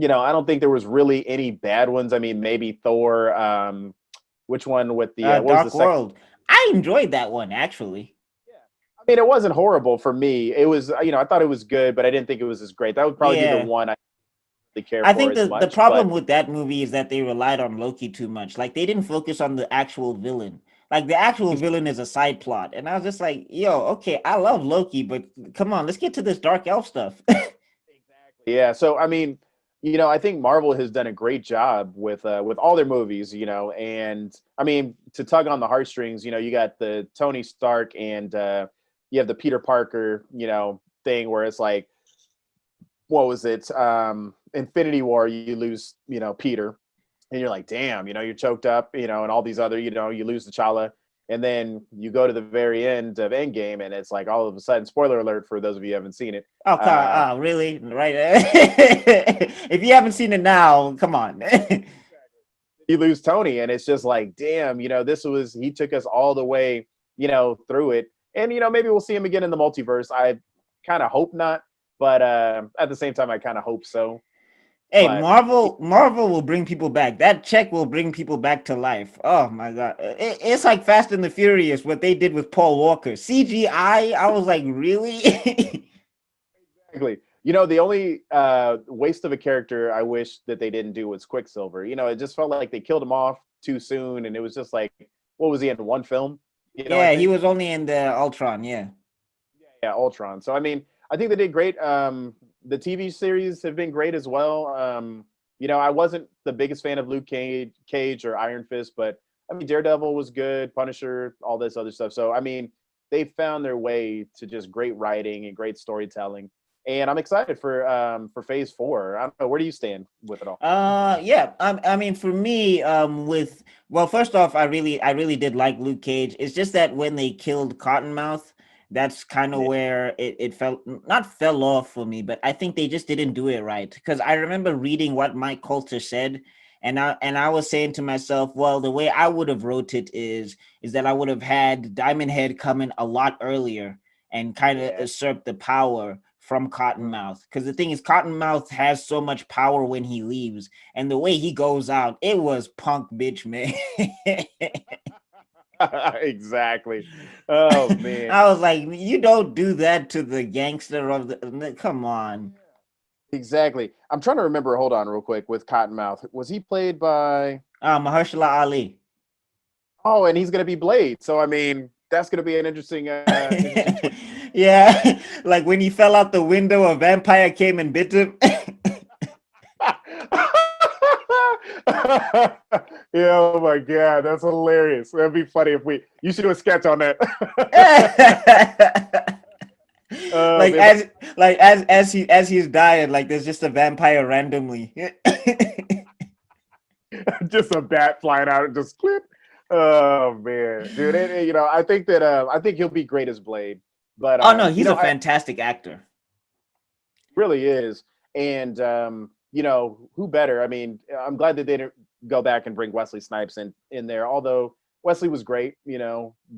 I don't think there was really any bad ones. I mean, maybe Thor. Which one with the what was the Dark second? World. I enjoyed that one actually. Yeah. I mean, it wasn't horrible for me. It was, I thought it was good, but I didn't think it was as great. That would probably be the Yeah. one I really care I for think as the much. problem But with that movie is that they relied on Loki too much. Like they didn't focus on the actual villain. Like the actual villain is a side plot. And I was just like, yo, okay, I love Loki, but come on, let's get to this dark elf stuff. exactly, yeah. So I mean, I think Marvel has done a great job with all their movies. And I mean, to tug on the heartstrings, you got the Tony Stark and you have the Peter Parker, thing where it's like, what was it? Infinity War, you lose, Peter, and you're like, damn, you're choked up, and all these other, you lose the T'Challa, and then you go to the very end of Endgame, and it's like all of a sudden, spoiler alert for those of you who haven't seen it, Oh, uh, really? Right. If you haven't seen it now, come on. you lose Tony, and it's just like, damn, he took us all the way, through it, and maybe we'll see him again in the multiverse. I kind of hope not, but at the same time, I kind of hope so, Hey, but. Marvel will bring people back. That check will bring people back to life. Oh my god. It's like Fast and the Furious, what they did with Paul Walker. CGI, I was like, really? Exactly. The only waste of a character I wish that they didn't do was Quicksilver. It just felt like they killed him off too soon, and it was just like, what was he in one film? I Yeah, he think. was only in the Ultron, yeah. Yeah, Ultron. So I mean, I think they did great. The TV series have been great as well. I wasn't the biggest fan of Cage or Iron Fist, but I mean, Daredevil was good, Punisher, all this other stuff. So I mean, they found their way to just great writing and great storytelling. And I'm excited for Phase 4. I don't know, where do you stand with it all? Yeah. I mean, for me, with well, first off, I really did like Luke Cage. It's just that when they killed Cottonmouth, that's kind of Yeah, where it felt not fell off for me, but I think they just didn't do it right. Because I remember reading what Mike Coulter said, and I was saying to myself, well, the way I would have wrote it is that I would have had Diamond Head come in a lot earlier and kind of yeah. usurp the power from Cottonmouth. Because the thing is, Cottonmouth has so much power when he leaves, and the way he goes out, it was punk bitch, man. Exactly. Oh man. I was like, you don't do that to the gangster of the. Come on. Exactly. I'm trying to remember. Hold on, real quick. With Cottonmouth, was he played by? Mahershala Ali. Oh, and he's gonna be Blade. So I mean, that's gonna be an interesting twist. Yeah, like when he fell out the window, a vampire came and bit him. Yeah. Oh my god, that's hilarious. That'd be funny if we. You should do a sketch on that. Oh Like man, but as he's dying, like there's just a vampire randomly. just a bat flying out and just clip. Oh man, dude, I think that I think he'll be great as Blade, but Oh no, he's a fantastic actor. really is. And who better? I mean, I'm glad that they didn't go back and bring Wesley Snipes in there, although Wesley was great,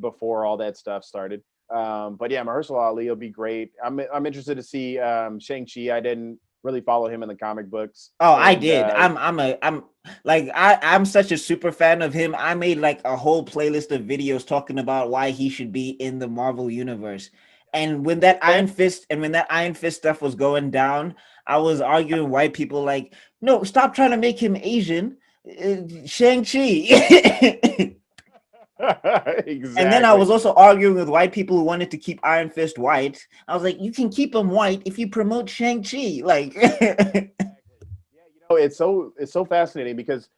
before all that stuff started. But yeah, Mahershala Ali will be great. I'm interested to see Shang-Chi. I didn't really follow him in the comic books. Oh, I And did. I'm such a super fan of him. I made like a whole playlist of videos talking about why he should be in the Marvel universe. And when that Iron Fist stuff was going down, I was arguing with white people like, no, stop trying to make him Asian. Shang-Chi. And then I exactly. was also arguing with white people who wanted to keep Iron Fist white. I was like, you can keep him white if you promote Shang-Chi. Like Yeah, it's so fascinating because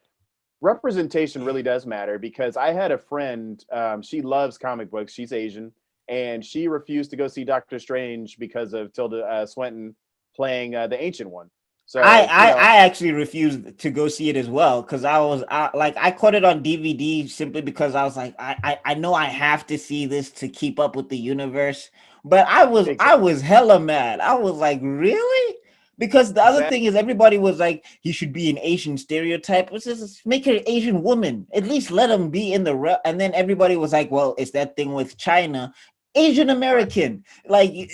representation really does matter. Because I had a friend, she loves comic books. She's Asian, and she refused to go see Doctor Strange because of Tilda Swinton playing the Ancient One. I, So I I actually refused to go see it as well because I caught it on DVD simply because I was like I know I have to see this to keep up with the universe, but I exactly, was hella mad. I was like, really? Because the other exactly. thing is everybody was like he should be an Asian stereotype. Let's just make her an Asian woman. At least let him be in and then everybody was like, well, it's that thing with China, Asian Right. American, like.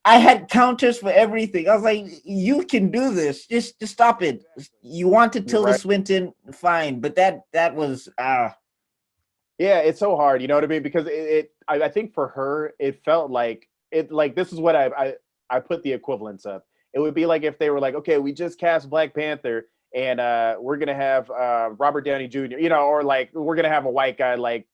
I had counters for everything. I was like, you can do this. Just stop it. You wanted You're Tilda right. Swinton, fine, but that was Yeah, it's so hard. You know what I mean? Because I think for her, it felt like this is what I put the equivalence of. It would be like if they were like, okay, we just cast Black Panther, and we're gonna have Robert Downey Jr. Or like we're gonna have a white guy like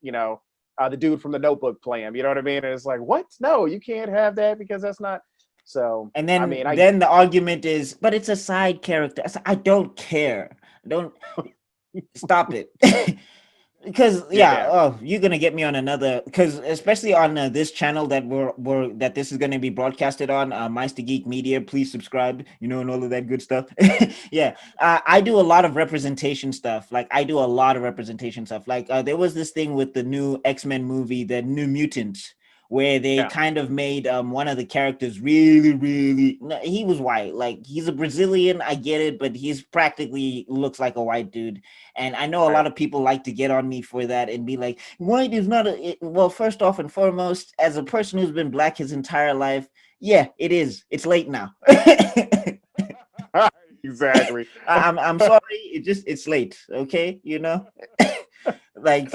the dude from The Notebook play him. You know what I mean? And it's like, what? No, you can't have that because that's not. So and I then mean, I then the argument is, but it's a side character. I don't care. Don't stop it. Because yeah, yeah. oh, you're gonna get me on another, because especially on this channel that that this is gonna be broadcasted on, Meister Geek Media. Please subscribe, and all of that good stuff. Yeah, I do a lot of representation stuff. Like I do a lot of representation stuff. Like there was this thing with the new X-Men movie, the New Mutants, where they Yeah. kind of made one of the characters really, really. No, he was white, like he's a Brazilian. I get it, but he's practically looks like a white dude. And I know a Right. lot of people like to get on me for that and be like, white is not well, first off and foremost, as a person who's been black his entire life, yeah, it is. It's late now. exactly. I'm sorry. It's late. Okay. Like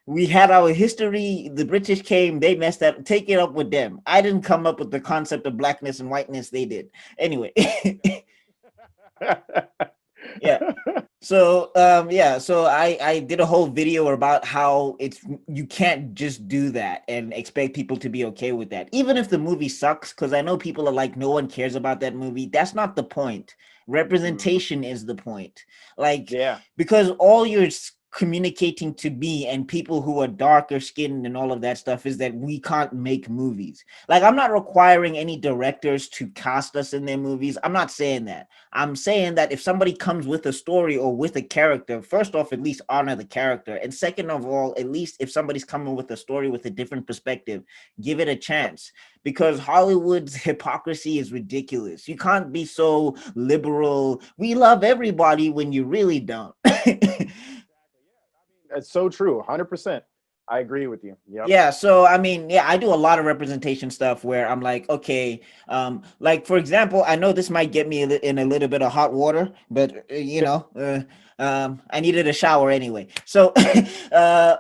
we had our history. The British came, they messed up. Take it up with them. I didn't come up with the concept of blackness and whiteness. They did. Anyway. Yeah. So I did a whole video about how you can't just do that and expect people to be okay with that, even if the movie sucks, because I know people are like, no one cares about that movie. That's not the point. Mhm. Representation is the point. Like, Yeah. because all you're communicating to me and people who are darker skinned and all of that stuff is that we can't make movies. Like, I'm not requiring any directors to cast us in their movies. I'm not saying that. I'm saying that if somebody comes with a story or with a character, first off, at least honor the character. And second of all, at least if somebody's coming with a story with a different perspective, give it a Yep. chance. Because Hollywood's hypocrisy is ridiculous. You can't be so liberal. We love everybody when you really don't. That's so true. 100%. I agree with you. Yep. Yeah, so I mean, yeah, I do a lot of representation stuff where I'm like, okay, like for example, I know this might get me in a little bit of hot water, but I needed a shower anyway. So, uh,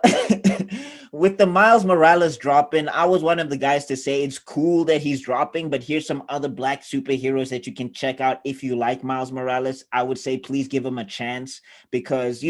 with the Miles Morales dropping, I was one of the guys to say it's cool that he's dropping, but here's some other black superheroes that you can check out if you like Miles Morales. I would say please give him a chance because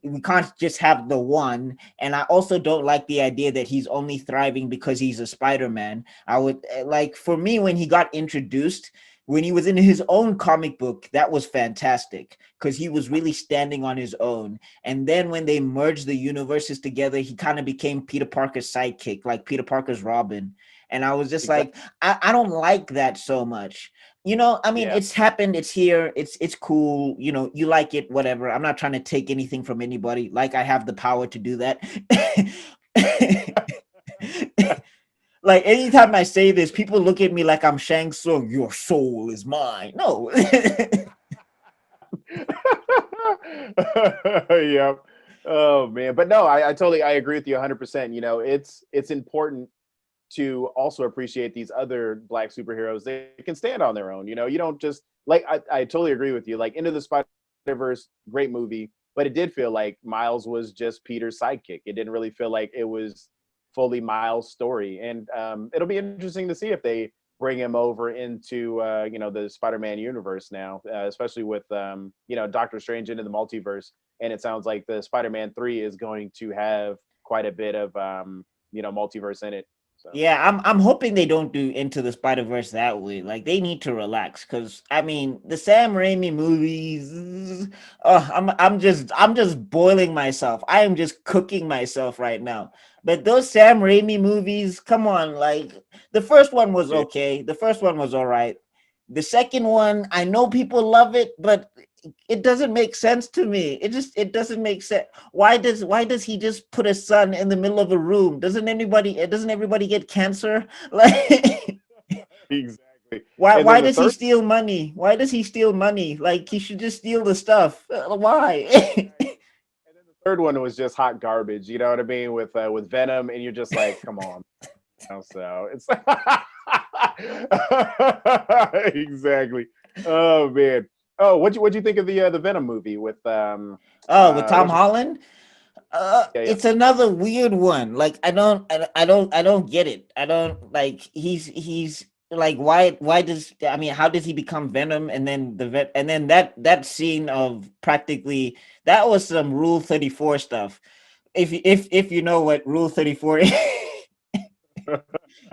we can't just have the one. And I also don't like the idea that he's only thriving because he's a Spider-Man. I would like, for me, when he got introduced, when he was in his own comic book, that was fantastic because he was really standing on his own. And then when they merged the universes together, he kind of became Peter Parker's sidekick, like Peter Parker's Robin. And I was just Exactly. like, I don't like that so much. I mean, Yeah. it's happened, it's here, it's cool, you like it, whatever. I'm not trying to take anything from anybody, like I have the power to do that. Like anytime I say this, people look at me like I'm Shang Tsung. Your soul is mine. No. Yep. Oh man, but no, I totally I agree with you 100%. It's important to also appreciate these other black superheroes. They can stand on their own. You don't just like I totally agree with you. Like Into the Spider-Verse, great movie, but it did feel like Miles was just Peter's sidekick. It didn't really feel like it was fully Miles' story. And it'll be interesting to see if they bring him over into the Spider-Man universe now, especially with Doctor Strange into the multiverse. And it sounds like the Spider-Man 3 is going to have quite a bit of multiverse in it. So Yeah, I'm hoping they don't do Into the Spider-Verse that way. Like they need to relax because I mean the Sam Raimi movies. Oh, I'm just boiling myself. I am just cooking myself right now. But those Sam Raimi movies, come on, like the first one was yeah. okay. The first one was all right. The second one, I know people love it, but it doesn't make sense to me. It doesn't make sense. Why does he just put a son in the middle of a room? Doesn't everybody get cancer? Like Exactly. why And then why the does he third steal money? Why does he steal money? Like he should just steal the stuff. Why? exactly. And then the third one was just hot garbage. You know what I mean? With Venom, and you're just like, come on. So it's exactly. Oh man. Oh, what you think of the Venom movie with Oh, with Tom what's your Holland? yeah, yeah. It's another weird one. Like I don't get it. I don't like he's like why does I mean how does he become Venom and then and then that scene of practically that was some Rule 34 stuff. If you know what Rule 34 is.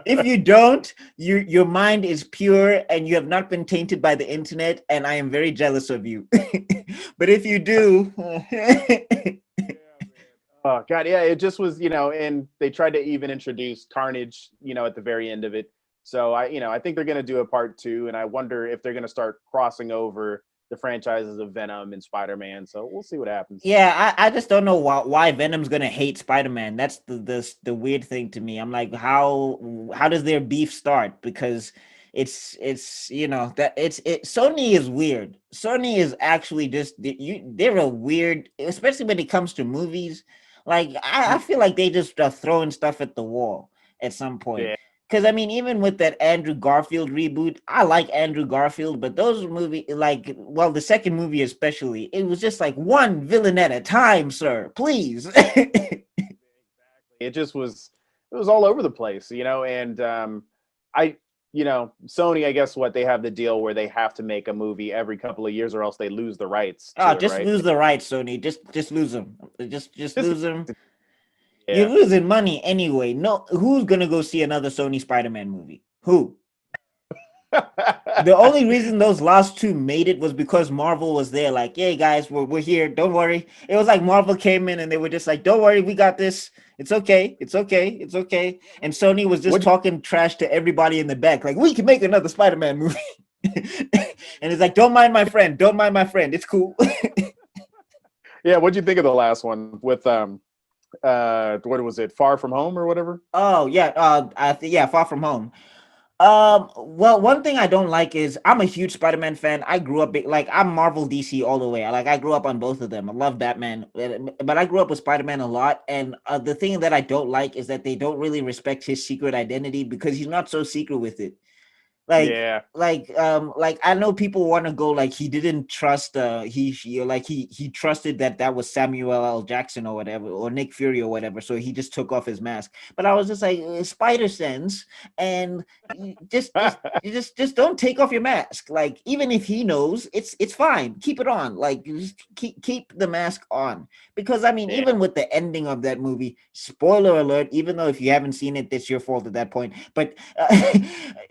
If you don't, your mind is pure and you have not been tainted by the internet, and I am very jealous of you. But if you do, Yeah, man. Oh God, yeah, it just was, and they tried to even introduce Carnage, at the very end of it. So I think they're gonna do a part two, and I wonder if they're gonna start crossing over the franchises of Venom and Spider-Man. So we'll see what happens. yeah, I just don't know why Venom's gonna hate Spider-Man. That's the weird thing to me. I'm like, how does their beef start? Because it's that Sony is weird. Sony is actually just they're a weird, especially when it comes to movies. Like I feel like they just are throwing stuff at the wall at some point. Yeah. Because I mean, even with that Andrew Garfield reboot, I like Andrew Garfield, but those movie, like, well, the second movie especially, it was just like one villain at a time, sir. Please. It just it was all over the place, and I Sony, I guess what they have the deal where they have to make a movie every couple of years or else they lose the rights Oh, to it, just right? lose the rights, Sony. Just lose them. Just Just lose them. You're yeah. losing money anyway. No, who's gonna go see another Sony Spider-Man movie? Who? The only reason those last two made it was because Marvel was there, like, hey guys, we're here. Don't worry. It was like Marvel came in and they were just like, don't worry, we got this. It's okay. It's okay. It's okay. And Sony was just what talking trash to everybody in the back, like, we can make another Spider-Man movie. And it's like, don't mind my friend. Don't mind my friend. It's cool. Yeah, what'd you think of the last one with what was it, Far From Home or whatever? Oh yeah, yeah, Far From Home. Well, one thing I don't like is I'm a huge Spider-Man fan. I grew up like I'm Marvel DC all the way. I grew up on both of them. I love Batman, but I grew up with Spider-Man a lot. And the thing that I don't like is that they don't really respect his secret identity because he's not so secret with it. like Yeah. like I know people want to go like he didn't trust he trusted that was Samuel L. Jackson or whatever, or Nick Fury or whatever, so he just took off his mask. But I was just like, spider sense. And just don't take off your mask. Like even if he knows, it's fine, keep it on. Like just keep the mask on. Because I mean, Yeah. even with the ending of that movie, spoiler alert, even though if you haven't seen it, that's your fault at that point. But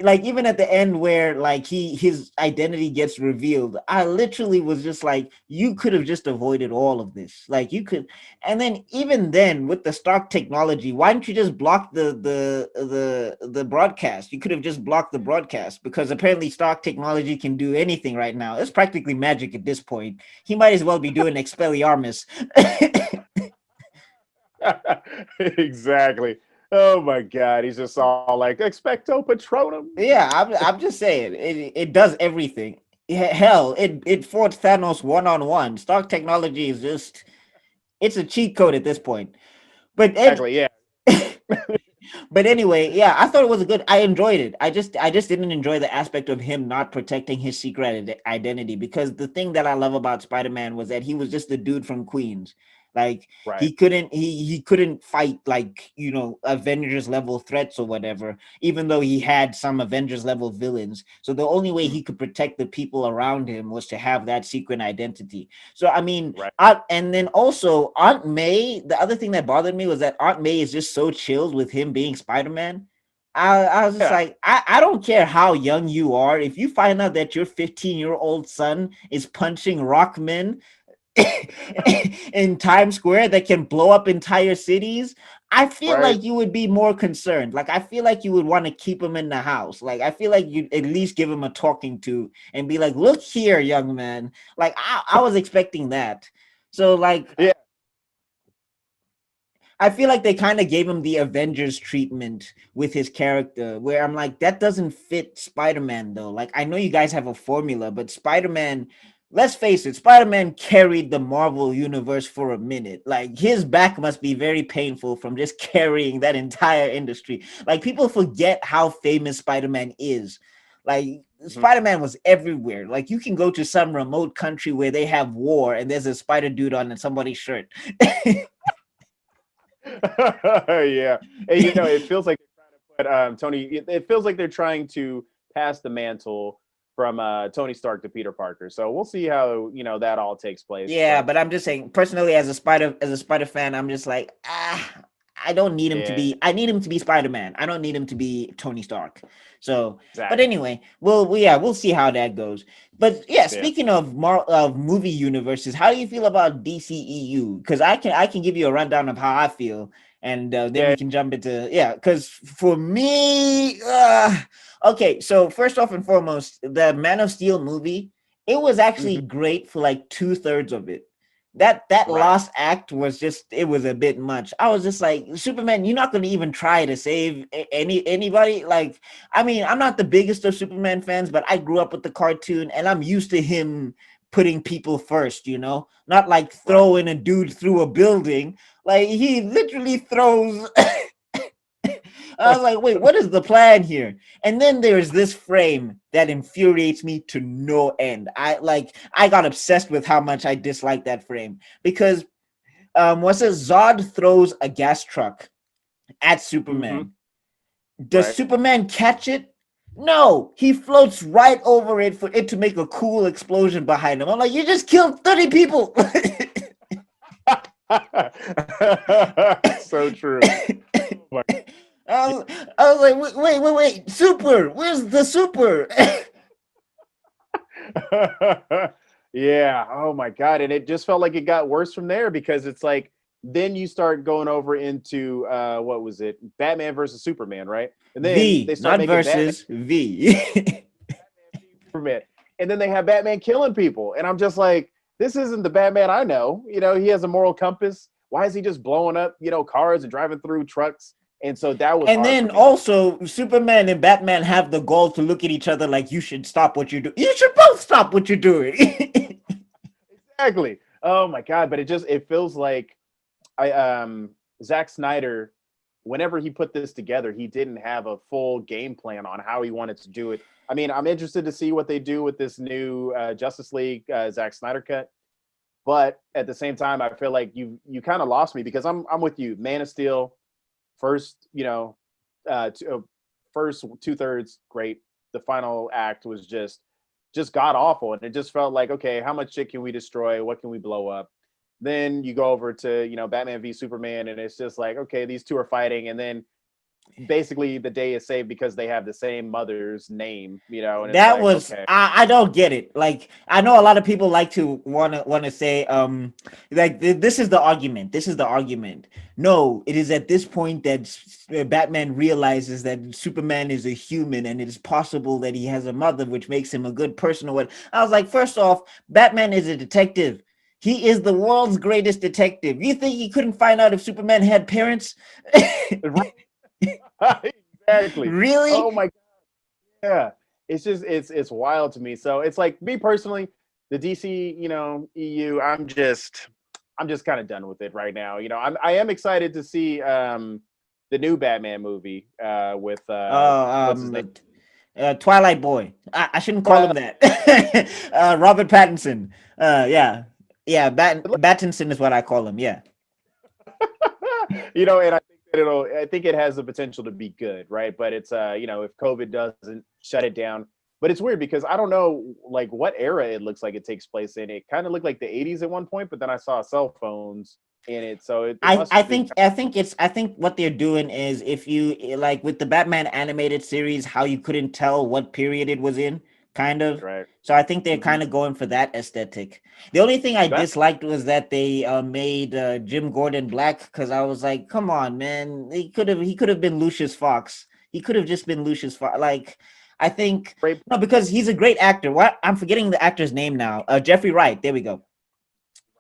like even at the the end where like his identity gets revealed, I literally was just like, you could have just avoided all of this. Like you could, and then even then with the Stark technology, why didn't you just block the broadcast? You could have just blocked the broadcast because apparently Stark technology can do anything right now. It's practically magic at this point. He might as well be doing Expelliarmus. Exactly. Oh my God, he's just all like expecto patronum. Yeah, I'm just saying it does everything. Hell, it fought Thanos one on one. Stark technology is just it's a cheat code at this point. But Exactly. Yeah. but anyway, yeah, I thought it was a good. I enjoyed it. I just didn't enjoy the aspect of him not protecting his secret identity because the thing that I love about Spider-Man was that he was just the dude from Queens. Like Right. he couldn't fight like Avengers level threats or whatever, even though he had some Avengers level villains. So the only way Mhm. he could protect the people around him was to have that secret identity. So I mean, Right. and then also Aunt May. The other thing that bothered me was that Aunt May is just so chilled with him being Spider Man. I was just Yeah. like, I don't care how young you are. If you find out that your 15-year-old son is punching rockmen in Times Square that can blow up entire cities, I feel Right. like you would be more concerned. Like I feel like you would want to keep him in the house. Like I feel like you'd at least give him a talking to and be like, "Look here, young man." Like I was expecting that. So like Yeah. I feel like they kind of gave him the Avengers treatment with his character, where I'm like, that doesn't fit Spider-Man though. Like, I know you guys have a formula, but Spider-Man, let's face it, Spider-Man carried the Marvel universe for a minute. Like, his back must be very painful from just carrying that entire industry. Like, people forget how famous Spider-Man is. Like, Mhm. Spider-Man was everywhere. Like, you can go to some remote country where they have war and there's a spider dude on somebody's shirt. Yeah. And it feels like they're trying to put Tony. It feels like they're trying to pass the mantle from Tony Stark to Peter Parker. So we'll see how that all takes place. Yeah, But but I'm just saying, personally, as a Spider fan, I'm just like, I don't need him to yeah, be. I need him to be Spider Man. I don't need him to be Tony Stark. So, but exactly. anyway, we'll see how that goes. But yeah, Yeah. speaking of movie universes, how do you feel about DCEU? Because I can give you a rundown of how I feel, and then we Yeah. can jump into yeah. Because for me, okay. So first off and foremost, the Man of Steel movie, it was actually Mhm. great for like 2/3 of it. That Right. last act was just it was a bit much. I was just like, Superman, you're not going to even try to save anybody. Like, I mean, I'm not the biggest of Superman fans, but I grew up with the cartoon and I'm used to him putting people first, not like Right. throwing a dude through a building. Like he literally throws I was like, wait, what is the plan here? And then there's this frame that infuriates me to no end. I got obsessed with how much I dislike that frame because what's it? Zod throws a gas truck at Hmm. Superman. Does Right. Superman catch it? No, he floats right over it for it to make a cool explosion behind him. I'm like, you just killed 30 people. So true. Oh my. I was like, wait, super, where's the super? Yeah. Oh my God. And it just felt like it got worse from there because it's like then you start going over into what was it? Batman versus Superman, right? And then V, they start not making versus V. Batman v Superman. And then they have Batman killing people. And I'm just like, this isn't the Batman I know. He has a moral compass. Why is he just blowing up, cars and driving through trucks? And so that was And hard for then me. also, Superman and Batman have the goal to look at each other like you should stop what you're doing. You should both stop what you're doing. Exactly. Oh my God. But it feels like I Zack Snyder, whenever he put this together, he didn't have a full game plan on how he wanted to do it. I mean, I'm interested to see what they do with this new Justice League Zack Snyder cut. But at the same time, I feel like you kind of lost me because I'm with you. Man of Steel, first first 2/3 great. The final act was just god awful, and it just felt like okay, how much shit can we destroy? What can we blow up? Then you go over to Batman v Superman, and it's just like okay, these two are fighting, and then basically the day is saved because they have the same mother's name, and it's That like, was okay, I don't get it. Like I know a lot of people like to wanna say like this is the argument. This is the argument. No, it is at this point that Batman realizes that Superman is a human and it is possible that he has a mother, which makes him a good person or what. I was like, first off, Batman is a detective. He is the world's greatest detective. You think he couldn't find out if Superman had parents? exactly. Really? Oh my, yeah. It's just it's wild to me. So it's like me personally, the DC, EU. I'm just kind of done with it right now. I am excited to see the new Batman movie with what's his name? Twilight Boy. I shouldn't call him Twilight. that. Robert Pattinson. Yeah, yeah. Battinson is what I call him. Yeah. And I think that I think it has the potential to be good, right? But it's if COVID doesn't shut it down. But it's weird because I don't know like what era it looks like it takes place in. It kind of looked like the 80s at one point, but then I saw cell phones in it. So it I, must I be think I think it's I think what they're doing is if you like with the Batman animated series, how you couldn't tell what period it was in, kind of. right. So I think they're Hmm. kind of going for that aesthetic. The only thing I That disliked was that they made Jim Gordon black because I was like, come on, man, he could have been Lucius Fox. He could have just been Lucius Fox. Like, I think great. no, because he's a great actor. What I'm forgetting the actor's name now. Jeffrey Wright. There we go.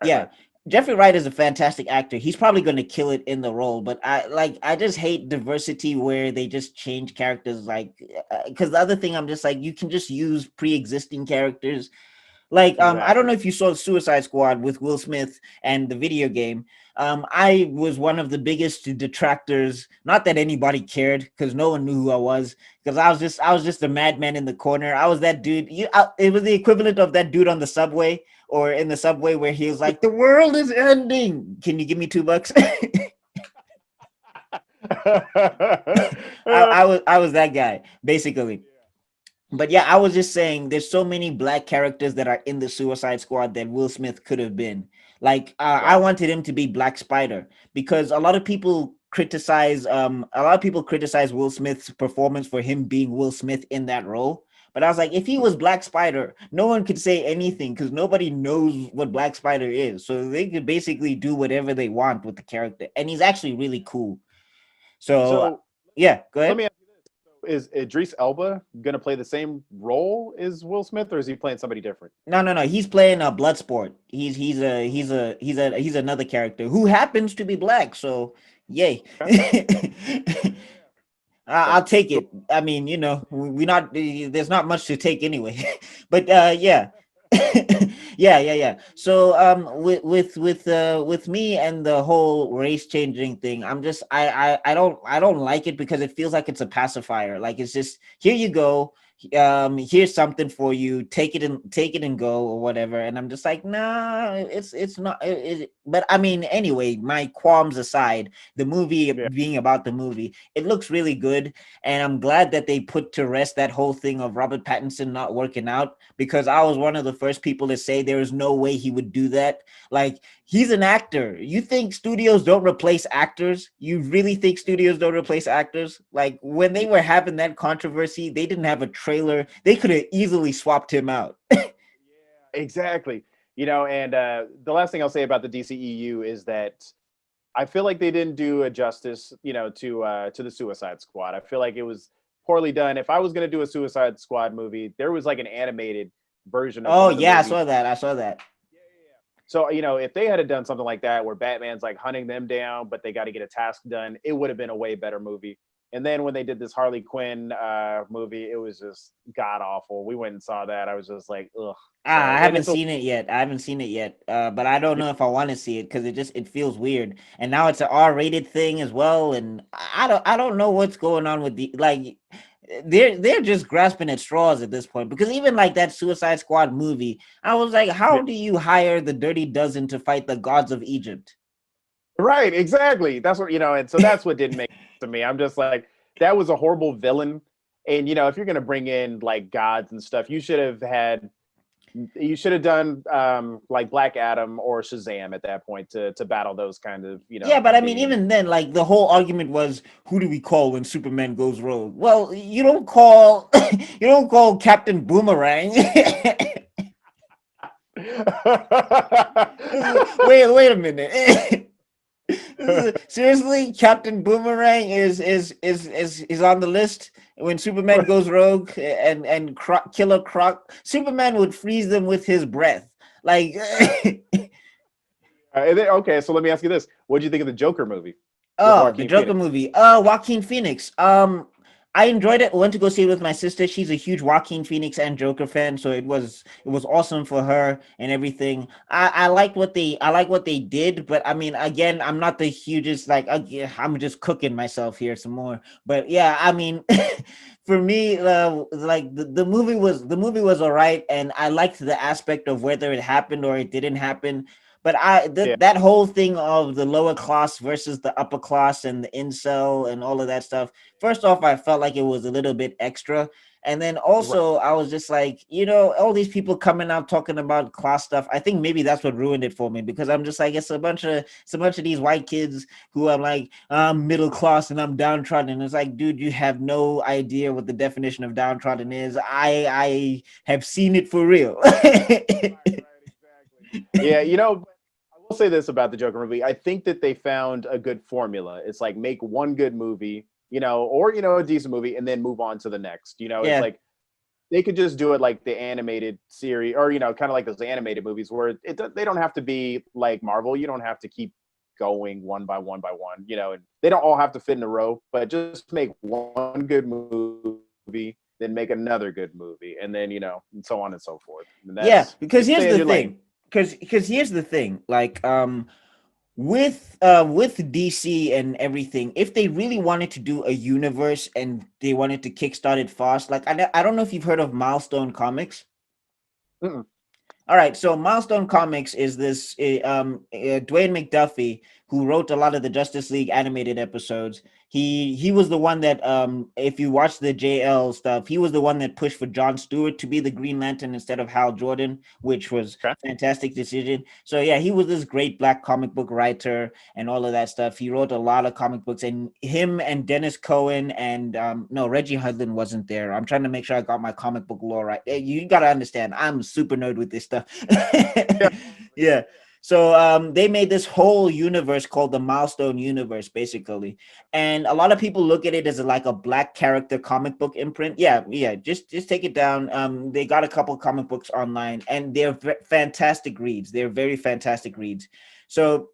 Right, Yeah, right. Jeffrey Wright is a fantastic actor. He's probably going to kill it in the role, but I just hate diversity where they just change characters like cuz the other thing I'm just like you can just use pre-existing characters. Like I don't Exactly. know if you saw Suicide Squad with Will Smith and the video game. I was one of the biggest detractors, not that anybody cared cuz no one knew who I was cuz I was just a madman in the corner. I was that dude. It was the equivalent of that dude on the subway or in the subway where he was like, "The world is ending. Can you give me $2?" I was that guy basically. But yeah, I was just saying there's so many black characters that are in the Suicide Squad that Will Smith could have been. Like I Yeah. wanted him to be Black Spider because a lot of people criticize Will Smith's performance for him being Will Smith in that role. But I was like, if he was Black Spider, no one could say anything because nobody knows what Black Spider is. So they could basically do whatever they want with the character. And he's actually really cool. So So yeah, go let ahead. me ask you this: is Idris Elba gonna play the same role as Will Smith, or is he playing somebody different? No. He's playing a Bloodsport. He's another character who happens to be black. So yay. Okay. I'll So, take so it. I mean, we not there's not much to take anyway. But yeah. Yeah. So with me and the whole race changing thing, I'm just I don't like it because it feels like it's a pacifier. Like it's just here you go. Here's something for you. Take it and go or whatever. And I'm just like, nah, it's not but I mean, anyway, my qualms aside, the movie yeah, being about the movie, it looks really good, and I'm glad that they put to rest that whole thing of Robert Pattinson not working out because I was one of the first people to say there is no way he would do that. Like he's an actor. You think studios don't replace actors? You really think studios don't replace actors? Like when they were having that controversy, they didn't have a trailer. They could have easily swapped him out. yeah, exactly. And the last thing I'll say about the DCEU is that I feel like they didn't do a justice, to the Suicide Squad. I feel like it was poorly done. If I was gonna do a Suicide Squad movie, there was like an animated version of Oh one of the yeah, I movies. saw that. I saw that. Yeah, yeah, yeah. So, if they had done something like that where Batman's like hunting them down, but they got to get a task done, it would have been a way better movie. And then when they did this Harley Quinn movie, it was just god awful. We went and saw that. I was just like, ugh. So, I and haven't it's a seen it yet. I haven't seen it yet. But I don't know if I want to see it because it feels weird. And now it's an R-rated thing as well. And I don't know what's going on with the like. They're just grasping at straws at this point because even like that Suicide Squad movie, I was like, yeah. how do you hire the Dirty Dozen to fight the gods of Egypt? Right, exactly. That's what, and so that's what didn't make sense to me. I'm just like, that was a horrible villain. And if you're gonna bring in like gods and stuff, you should have had You should have done like Black Adam or Shazam at that point to battle those kind of Yeah, but I mean, beings. even then, like the whole argument was, who do we call when Superman goes rogue? Well, you don't call you don't call Captain Boomerang. Wait a minute. Seriously, Captain Boomerang is on the list when Superman goes rogue and Killer Croc. Superman would freeze them with his breath. Like, Okay, so let me ask you this: what do you think of the Joker movie with oh, the Joaquin Joker Phoenix? movie. Joaquin Phoenix. I enjoyed it. Went to go see it with my sister. She's a huge Joaquin Phoenix and Joker fan, so it was awesome for her and everything. I like what they did, but I mean, again, I'm not the hugest like yeah, I'm just cooking myself here some more. But yeah, I mean, for me, like the movie was all right, and I liked the aspect of whether it happened or it didn't happen. But Yeah, that whole thing of the lower class versus the upper class and the incel and all of that stuff. First off, I felt like it was a little bit extra. And then right. also I was just like, all these people coming out talking about class stuff. I think maybe that's what ruined it for me, because I'm just like, it's a bunch of these white kids who I'm like, I'm middle class and I'm downtrodden. And it's like, dude, you have no idea what the definition of downtrodden is. I have seen it for real. Right, exactly. Yeah, I will say this about the Joker movie. I think that they found a good formula. It's like make one good movie, or a decent movie, and then move on to the next. It's Yeah. like they could just do it like the animated series, or kind of like those animated movies where they don't have to be like Marvel. You don't have to keep going one by one by one, and they don't all have to fit in a row. But just make one good movie, then make another good movie, and then and so on and so forth. And Yeah, that's because just here's stay in the your lane. thing. Because here's the thing. Like with DC and everything, if they really wanted to do a universe and they wanted to kickstart it fast, like I don't know if you've heard of Milestone Comics. Mm-mm. All right, so Milestone Comics is this Dwayne McDuffie, who wrote a lot of the Justice League animated episodes. He was the one that if you watch the JL stuff, he was the one that pushed for John Stewart to be the Green Lantern instead of Hal Jordan, which was Okay. fantastic decision. So yeah, he was this great black comic book writer and all of that stuff. He wrote a lot of comic books, and him and Dennis Cohen and no, Reggie Hudlin wasn't there. I'm trying to make sure I got my comic book lore right. You got to understand, I'm a super nerd with this stuff. Yeah. Yeah. So they made this whole universe called the Milestone universe, basically, and a lot of people look at it as like a black character comic book imprint. Yeah, yeah. Just take it down. They got a couple comic books online, and they're fantastic reads. They're very fantastic reads. So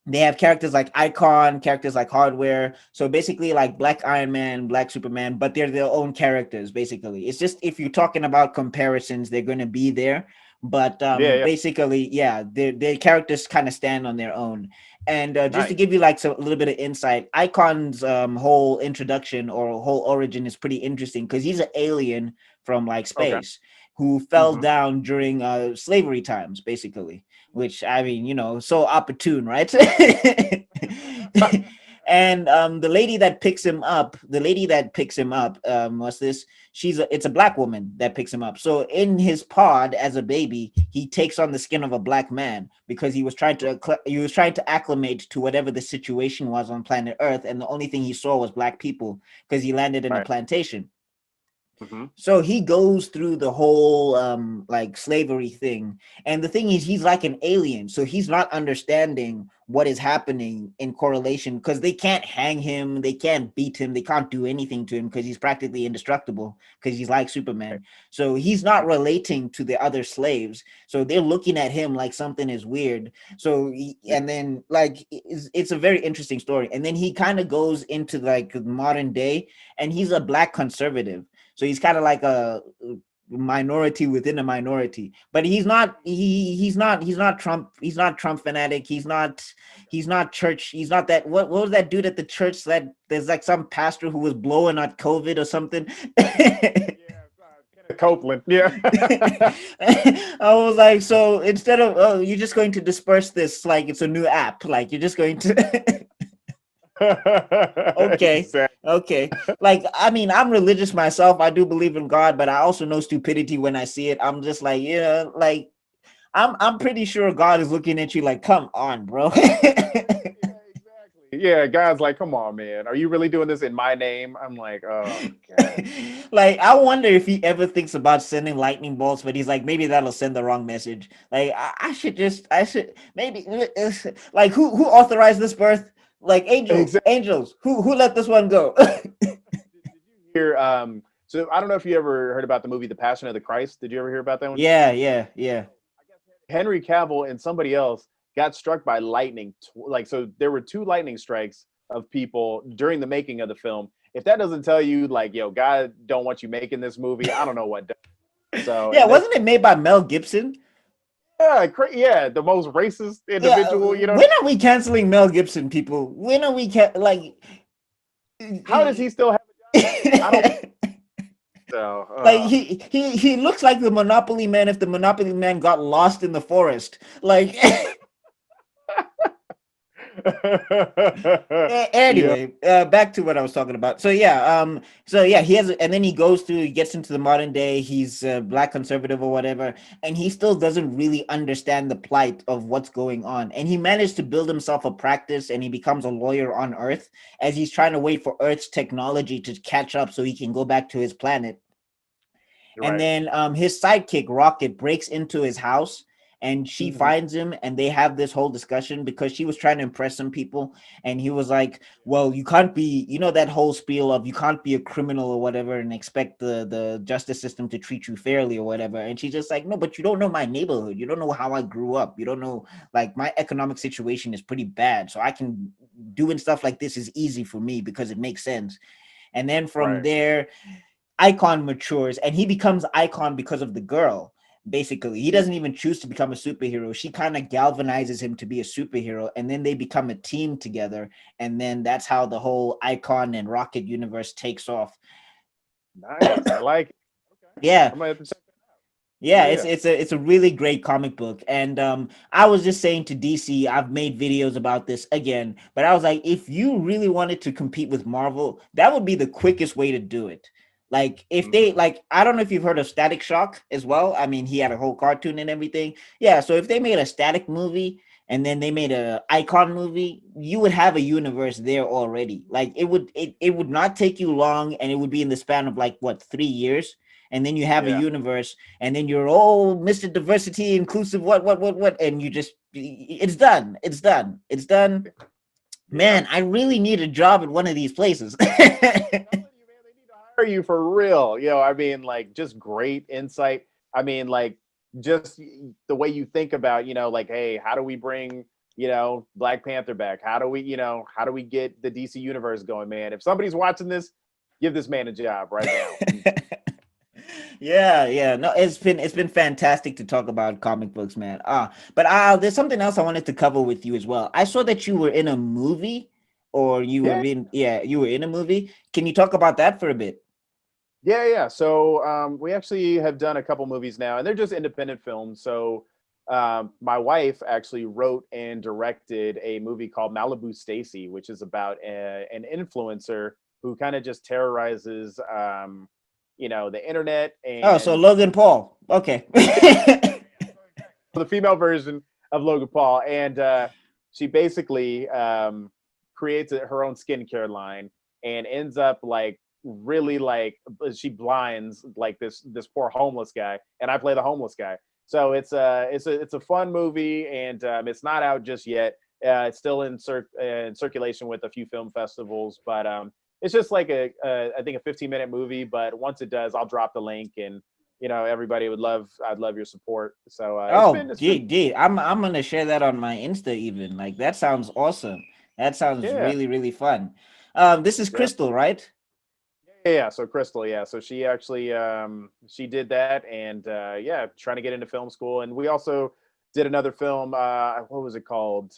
they have characters like Icon, characters like Hardware. So basically, like Black Iron Man, Black Superman, but they're their own characters. Basically, it's just if you're talking about comparisons, they're going to be there. But Yeah. Yeah. basically, yeah, their characters kind of stand on their own. And just to Nice. give you like a little bit of insight, Icon's whole introduction or whole origin is pretty interesting because he's an alien from like Okay. space who fell Hmm. down during slavery times, basically, which I mean, so opportune, right? And the lady that picks him up, what's this? It's a black woman that picks him up. So in his pod as a baby, he takes on the skin of a black man because he was trying to acclimate to whatever the situation was on planet Earth, and the only thing he saw was black people because he landed in a Right. plantation. Hmm. So he goes through the whole like slavery thing. And the thing is, he's like an alien. So he's not understanding what is happening in correlation because they can't hang him, they can't beat him, they can't do anything to him because he's practically indestructible because he's like Right. Superman. So he's not relating to the other slaves. So they're looking at him like something is weird. Yeah. And then like it's a very interesting story. And then he kind of goes into like modern day, and he's a black conservative, so he's kind of like a minority within a minority. But he's not Trump. He's not Trump fanatic. He's not church. He's not that. What was that dude at the church that there's like some pastor who was blowing on COVID or something? Yeah. Kenneth Copeland. Yeah. I was like, so instead of, oh, you're just going to disperse this like it's a new app, like you're just going to Okay. Exactly. Okay. Like, I mean, I'm religious myself. I do believe in God, but I also know stupidity when I see it. I'm just like, yeah, like I'm pretty sure God is looking at you like, come on, bro. Yeah, exactly. Yeah, guys, like, come on, man. Are you really doing this in my name? I'm like, oh god. Like, I wonder if he ever thinks about sending lightning bolts, but he's like, maybe that'll send the wrong message. Like, I should maybe like who authorized this birth? Like angels, Exactly. angels. Who let this one go? Did you hear? So I don't know if you ever heard about the movie The Passion of the Christ. Did you ever hear about that one? Yeah, yeah, yeah. I guess Henry Cavill and somebody else got struck by lightning. Like, so there were two lightning strikes of people during the making of the film. If that doesn't tell you, like, yo, God don't want you making this movie, I don't know what does. So, Yeah, and they, wasn't it made by Mel Gibson? yeah, yeah, the most racist Yeah, individual, you know. when are we canceling Mel Gibson, people? When are we like How does he still have a job? I don't. So, like he looks like the Monopoly man if the Monopoly man got lost in the forest. Like yeah, anyway, back to what I was talking about. So yeah, he has, and then he goes through, he gets into the modern day. He's black conservative or whatever, and he still doesn't really understand the plight of what's going on. And he managed to build himself a practice, and he becomes a lawyer on Earth as he's trying to wait for Earth's technology to catch up so he can go back to his planet. And right, then his sidekick Rocket breaks into his house, and she hmm, finds him, and they have this whole discussion because she was trying to impress some people, and he was like, well, you can't be, you know, that whole spiel of you can't be a criminal or whatever and expect the justice system to treat you fairly or whatever. And she's just like, no, but you don't know my neighborhood, you don't know how I grew up, you don't know, like, my economic situation is pretty bad, so I can doing stuff like this is easy for me because it makes sense. And then from right, there, Icon matures, and he becomes Icon because of the girl. Basically, he yeah, doesn't even choose to become a superhero. She kind of galvanizes him to be a superhero, and then they become a team together. And then that's how the whole Icon and Rocket universe takes off. nice. I like it. Okay, Yeah, I'm gonna have to check that out. yeah, Yeah, yeah. it's a really great comic book. And I was just saying to DC, I've made videos about this again, but I was like, if you really wanted to compete with Marvel, that would be the quickest way to do it. Like, if they, Hmm. like, I don't know if you've heard of Static Shock as well. I mean, he had a whole cartoon and everything. Yeah, so if they made a Static movie and then they made a Icon movie, you would have a universe there already. Like, it would not take you long, and it would be in the span of like what, 3 years, and then you have a Yeah, universe, and then you're, oh, Mr. Diversity inclusive, what, and you just, it's done, it's done, it's done. yeah. Man, I really need a job at one of these places. Telling you, man, they need to hire you for real. You know, I mean, like, just great insight. I mean, like, just the way you think about, like, hey, how do we bring, Black Panther back? How do we, how do we get the DC universe going, man? If somebody's watching this, give this man a job right now. Yeah, yeah, no, it's been fantastic to talk about comic books, man. But there's something else I wanted to cover with you as well. I saw that you were in a movie, or Yeah, you were in a movie. Can you talk about that for a bit? yeah, yeah. So we actually have done a couple movies now, and they're just independent films. So my wife actually wrote and directed a movie called Malibu Stacy, which is about an influencer who kind of just terrorizes, the internet Oh, so and Logan Paul. Okay. the female version of Logan Paul, and she basically creates her own skincare line and ends up like really like she blinds like this poor homeless guy, and I play the homeless guy. So it's a fun movie, and it's not out just yet. It's still in circulation with a few film festivals, but it's just like I think a 15-minute movie. But once it does, I'll drop the link, and everybody I'd love your support. So Oh, it's been gee, I'm gonna share that on my Insta even. Like, that sounds awesome. That sounds yeah, really, really fun. This is yeah, Crystal, right? yeah. So Crystal, yeah, so she actually she did that, and yeah, trying to get into film school. And we also did another film. What was it called?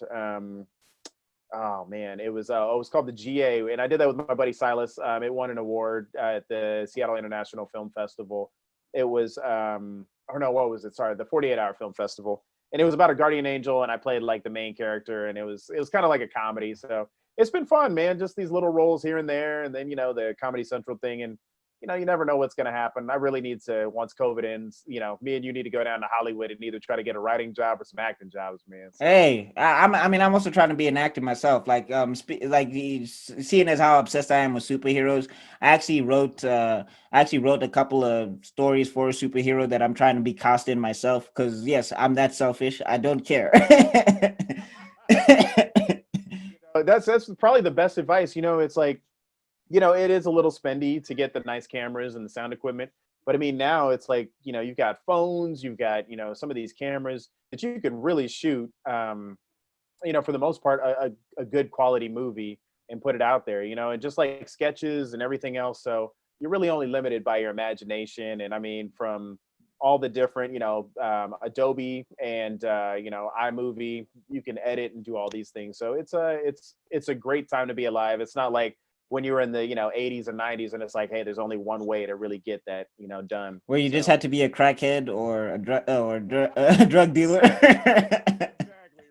Oh man, it was called the GA, and I did that with my buddy Silas. It won an award at the Seattle International Film Festival. It was or no, what was it? Sorry, the 48-hour film festival, and it was about a guardian angel, and I played like the main character, and it was kind of like a comedy. So it's been fun, man. Just these little roles here and there, and then the Comedy Central thing, and you never know what's going to happen. I really need to, once COVID ends, me and you need to go down to Hollywood and either try to get a writing job or some acting jobs, man. So Hey, I mean, I'm also trying to be an actor myself. Like, seeing as how obsessed I am with superheroes, I actually wrote a couple of stories for a superhero that I'm trying to be cast in myself. Because yes, I'm that selfish. I don't care. that's probably the best advice. It's like it is a little spendy to get the nice cameras and the sound equipment. But I mean, now it's like, you've got phones, you've got, some of these cameras that you can really shoot, for the most part, a good quality movie and put it out there, and just like sketches and everything else. So you're really only limited by your imagination. And I mean, from all the different, Adobe and, iMovie, you can edit and do all these things. So it's a great time to be alive. It's not like when you were in the 80s and 90s and it's like, hey, there's only one way to really get that done. Where you just So had to be a crackhead or a drug dealer. exactly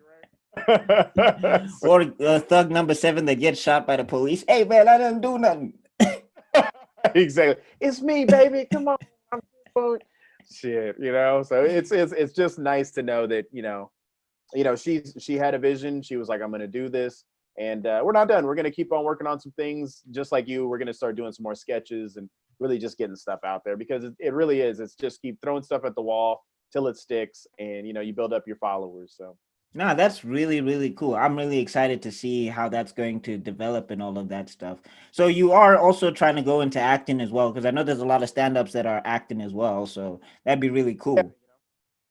Or thug number 7 that gets shot by the police. Hey man, I didn't do nothing. exactly, it's me, baby, come on, I'm shit. So it's just nice to know that she had a vision. She was like, I'm going to do this, and we're not done. We're going to keep on working on some things, just like you. We're going to start doing some more sketches and really just getting stuff out there, because it really is. It's just keep throwing stuff at the wall till it sticks, and you build up your followers. So No, that's really, really cool. I'm really excited to see how that's going to develop and all of that stuff. So you are also trying to go into acting as well, because I know there's a lot of stand-ups that are acting as well. So that'd be really yeah, cool.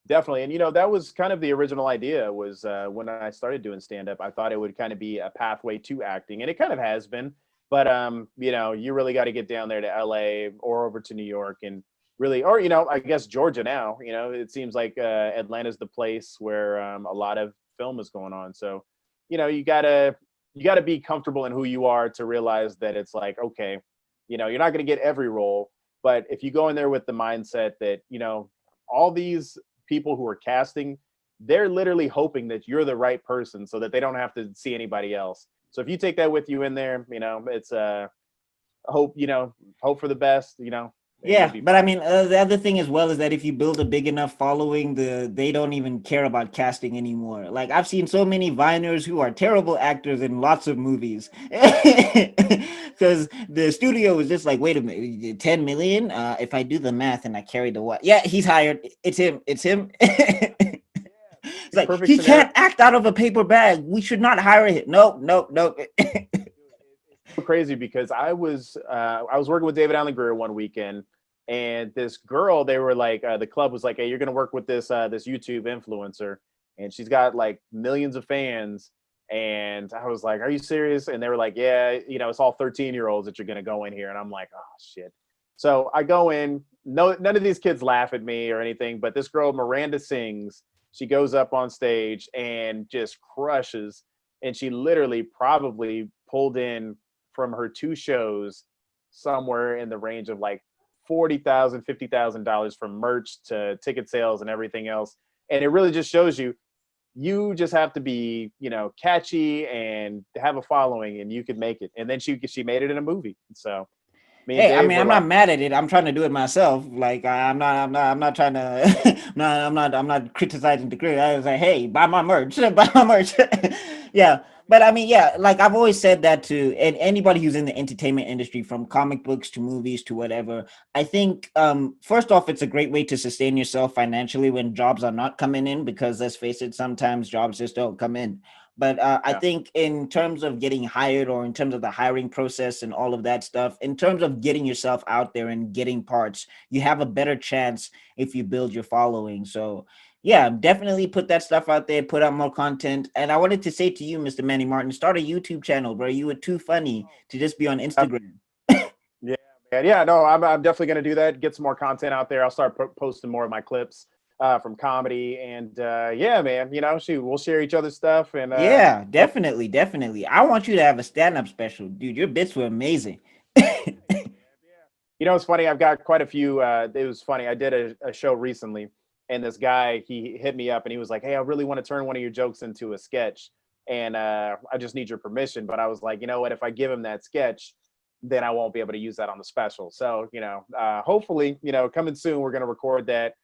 definitely. And that was kind of the original idea. Was when I started doing stand up, I thought it would kind of be a pathway to acting, and it kind of has been. But you really got to get down there to LA or over to New York, and really, or I guess Georgia now. It seems like Atlanta's the place where a lot of film is going on. So you gotta be comfortable in who you are to realize that it's like, okay, you're not going to get every role, but if you go in there with the mindset that all these people who are casting, they're literally hoping that you're the right person so that they don't have to see anybody else. So if you take that with you in there, it's hope, hope for the best, and you'll Yeah, be but I fine. mean, the other thing as well is that if you build a big enough following, they don't even care about casting anymore. Like I've seen so many Viners who are terrible actors in lots of movies, because the studio is just like, wait a minute, 10 million. If I do the math and I carry the what? Yeah, he's hired. It's him. It's him. It's like Perfect he scenario. can't act out of a paper bag. We should not hire him. Nope, nope, nope. It's so crazy because I was working with David Allen Greer one weekend, and this girl, they were like, the club was like, hey, you're gonna work with this YouTube influencer, and she's got like millions of fans. And I was like, are you serious? And they were like, yeah, it's all 13-year-olds that you're gonna go in here. And I'm like, oh shit. So I go in, no, none of these kids laugh at me or anything, but this girl Miranda sings. She goes up on stage and just crushes, and she literally probably pulled in from her two shows somewhere in the range of like $40,000, $50,000 from merch to ticket sales and everything else. And it really just shows you just have to be, catchy and have a following, and you could make it. And then she made it in a movie. So me and Hey, I Dave mean, were I'm like, not mad at it. I'm trying to do it myself. Like, I'm not trying to, I'm not criticizing the creator. I was like, hey, buy my merch, buy my merch. Yeah, but I mean, yeah, like I've always said that to and anybody who's in the entertainment industry, from comic books to movies to whatever. I think, first off, it's a great way to sustain yourself financially when jobs are not coming in, because let's face it, sometimes jobs just don't come in. But I yeah, think in terms of getting hired, or in terms of the hiring process and all of that stuff, in terms of getting yourself out there and getting parts, you have a better chance if you build your following. So yeah, definitely put that stuff out there, put out more content. And I wanted to say to you, Mr. Manny Martin, start a YouTube channel, bro. You were too funny to just be on yeah, Instagram. yeah, man. Yeah, no, I'm definitely going to do that. Get some more content out there. I'll start posting more of my clips from comedy. And yeah, man, shoot, we'll share each other's stuff. And Yeah, definitely, definitely. I want you to have a stand-up special, dude. Your bits were amazing. thank you, man. Yeah. It's funny. I've got quite a few. It was funny. I did a show recently, and this guy, he hit me up and he was like, hey, I really want to turn one of your jokes into a sketch. and I just need your permission. But I was like, you know what, if I give him that sketch, then I won't be able to use that on the special. So, hopefully, coming soon, we're going to record that.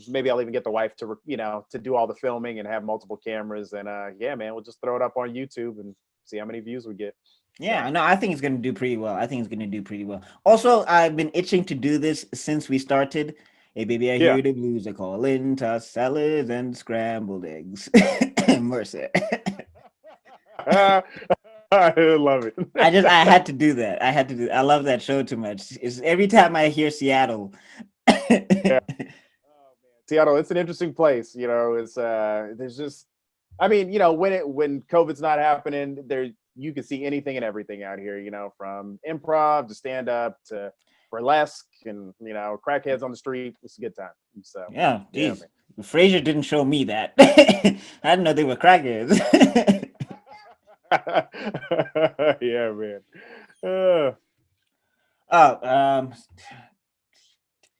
Maybe I'll even get the wife to, to do all the filming and have multiple cameras. And yeah, man, we'll just throw it up on YouTube and see how many views we get. Yeah, no, I think it's gonna do pretty well. I think it's gonna do pretty well. Also, I've been itching to do this since we started. Hey, baby, I Yeah. hear the blues are calling, tossed salads and scrambled eggs. Mercy. I love it. I had to do that. I had to do. I love that show too much. It's every time I hear Seattle. Yeah. Oh, man. Seattle, it's an interesting place. It's there's just, I mean, when COVID's not happening, there you can see anything and everything out here. From improv to stand up to burlesque and crackheads on the street. It's a good time. So Yeah, yeah, geez. Frasier didn't show me that. I didn't know they were crackheads. man. Yeah, man. Uh, Oh,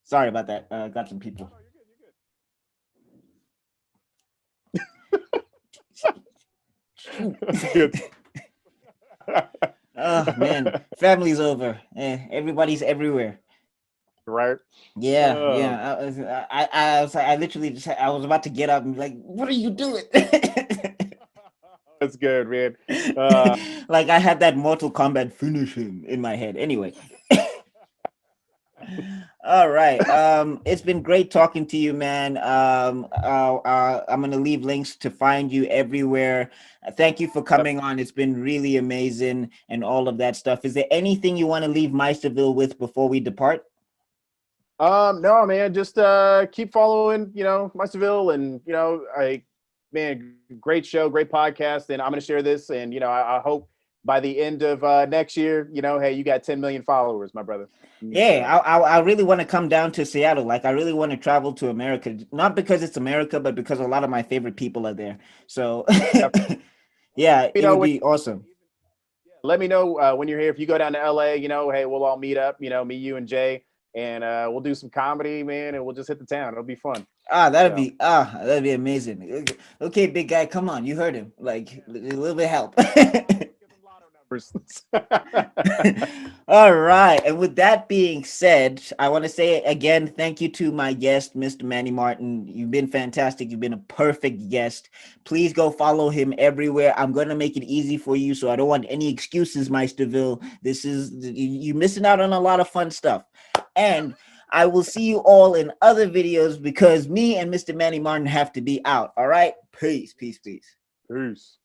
sorry about that. Got some people. good. Oh man, family's over. Everybody's everywhere. Right. Yeah, Oh, yeah. I was like, I literally just, I was about to get up and be like, "What are you doing?" that's good, man. Uh, Like I had that Mortal Kombat finish him in my head. Anyway, all right. It's been great talking to you, man. I'm gonna leave links to find you everywhere. Thank you for coming on. It's been really amazing and all of that stuff. Is there anything you want to leave Meisterville with before we depart? no, man, just keep following, Meisterville, and man, great show, great podcast, and I'm gonna share this, and I hope by the end of next year, hey, you got 10 million followers, my brother. Yeah, I really want to come down to Seattle. Like I really want to travel to America, not because it's America, but because a lot of my favorite people are there. So yeah, You it know would when, be awesome. let me know when you're here. If you go down to LA, hey, we'll all meet up. Me, you, and Jay, and we'll do some comedy, man, and we'll just hit the town. It'll be fun. So. That'd be amazing. Okay, big guy, come on. You heard him. Like a little bit help. Get some lotto numbers. All right. And with that being said, I want to say again, thank you to my guest, Mr. Manny Martin. You've been fantastic. You've been a perfect guest. Please go follow him everywhere. I'm going to make it easy for you, so I don't want any excuses, Meisterville. This is you're missing out on a lot of fun stuff. And I will see you all in other videos because me and Mr. Manny Martin have to be out. All right. Peace, peace, peace. Peace.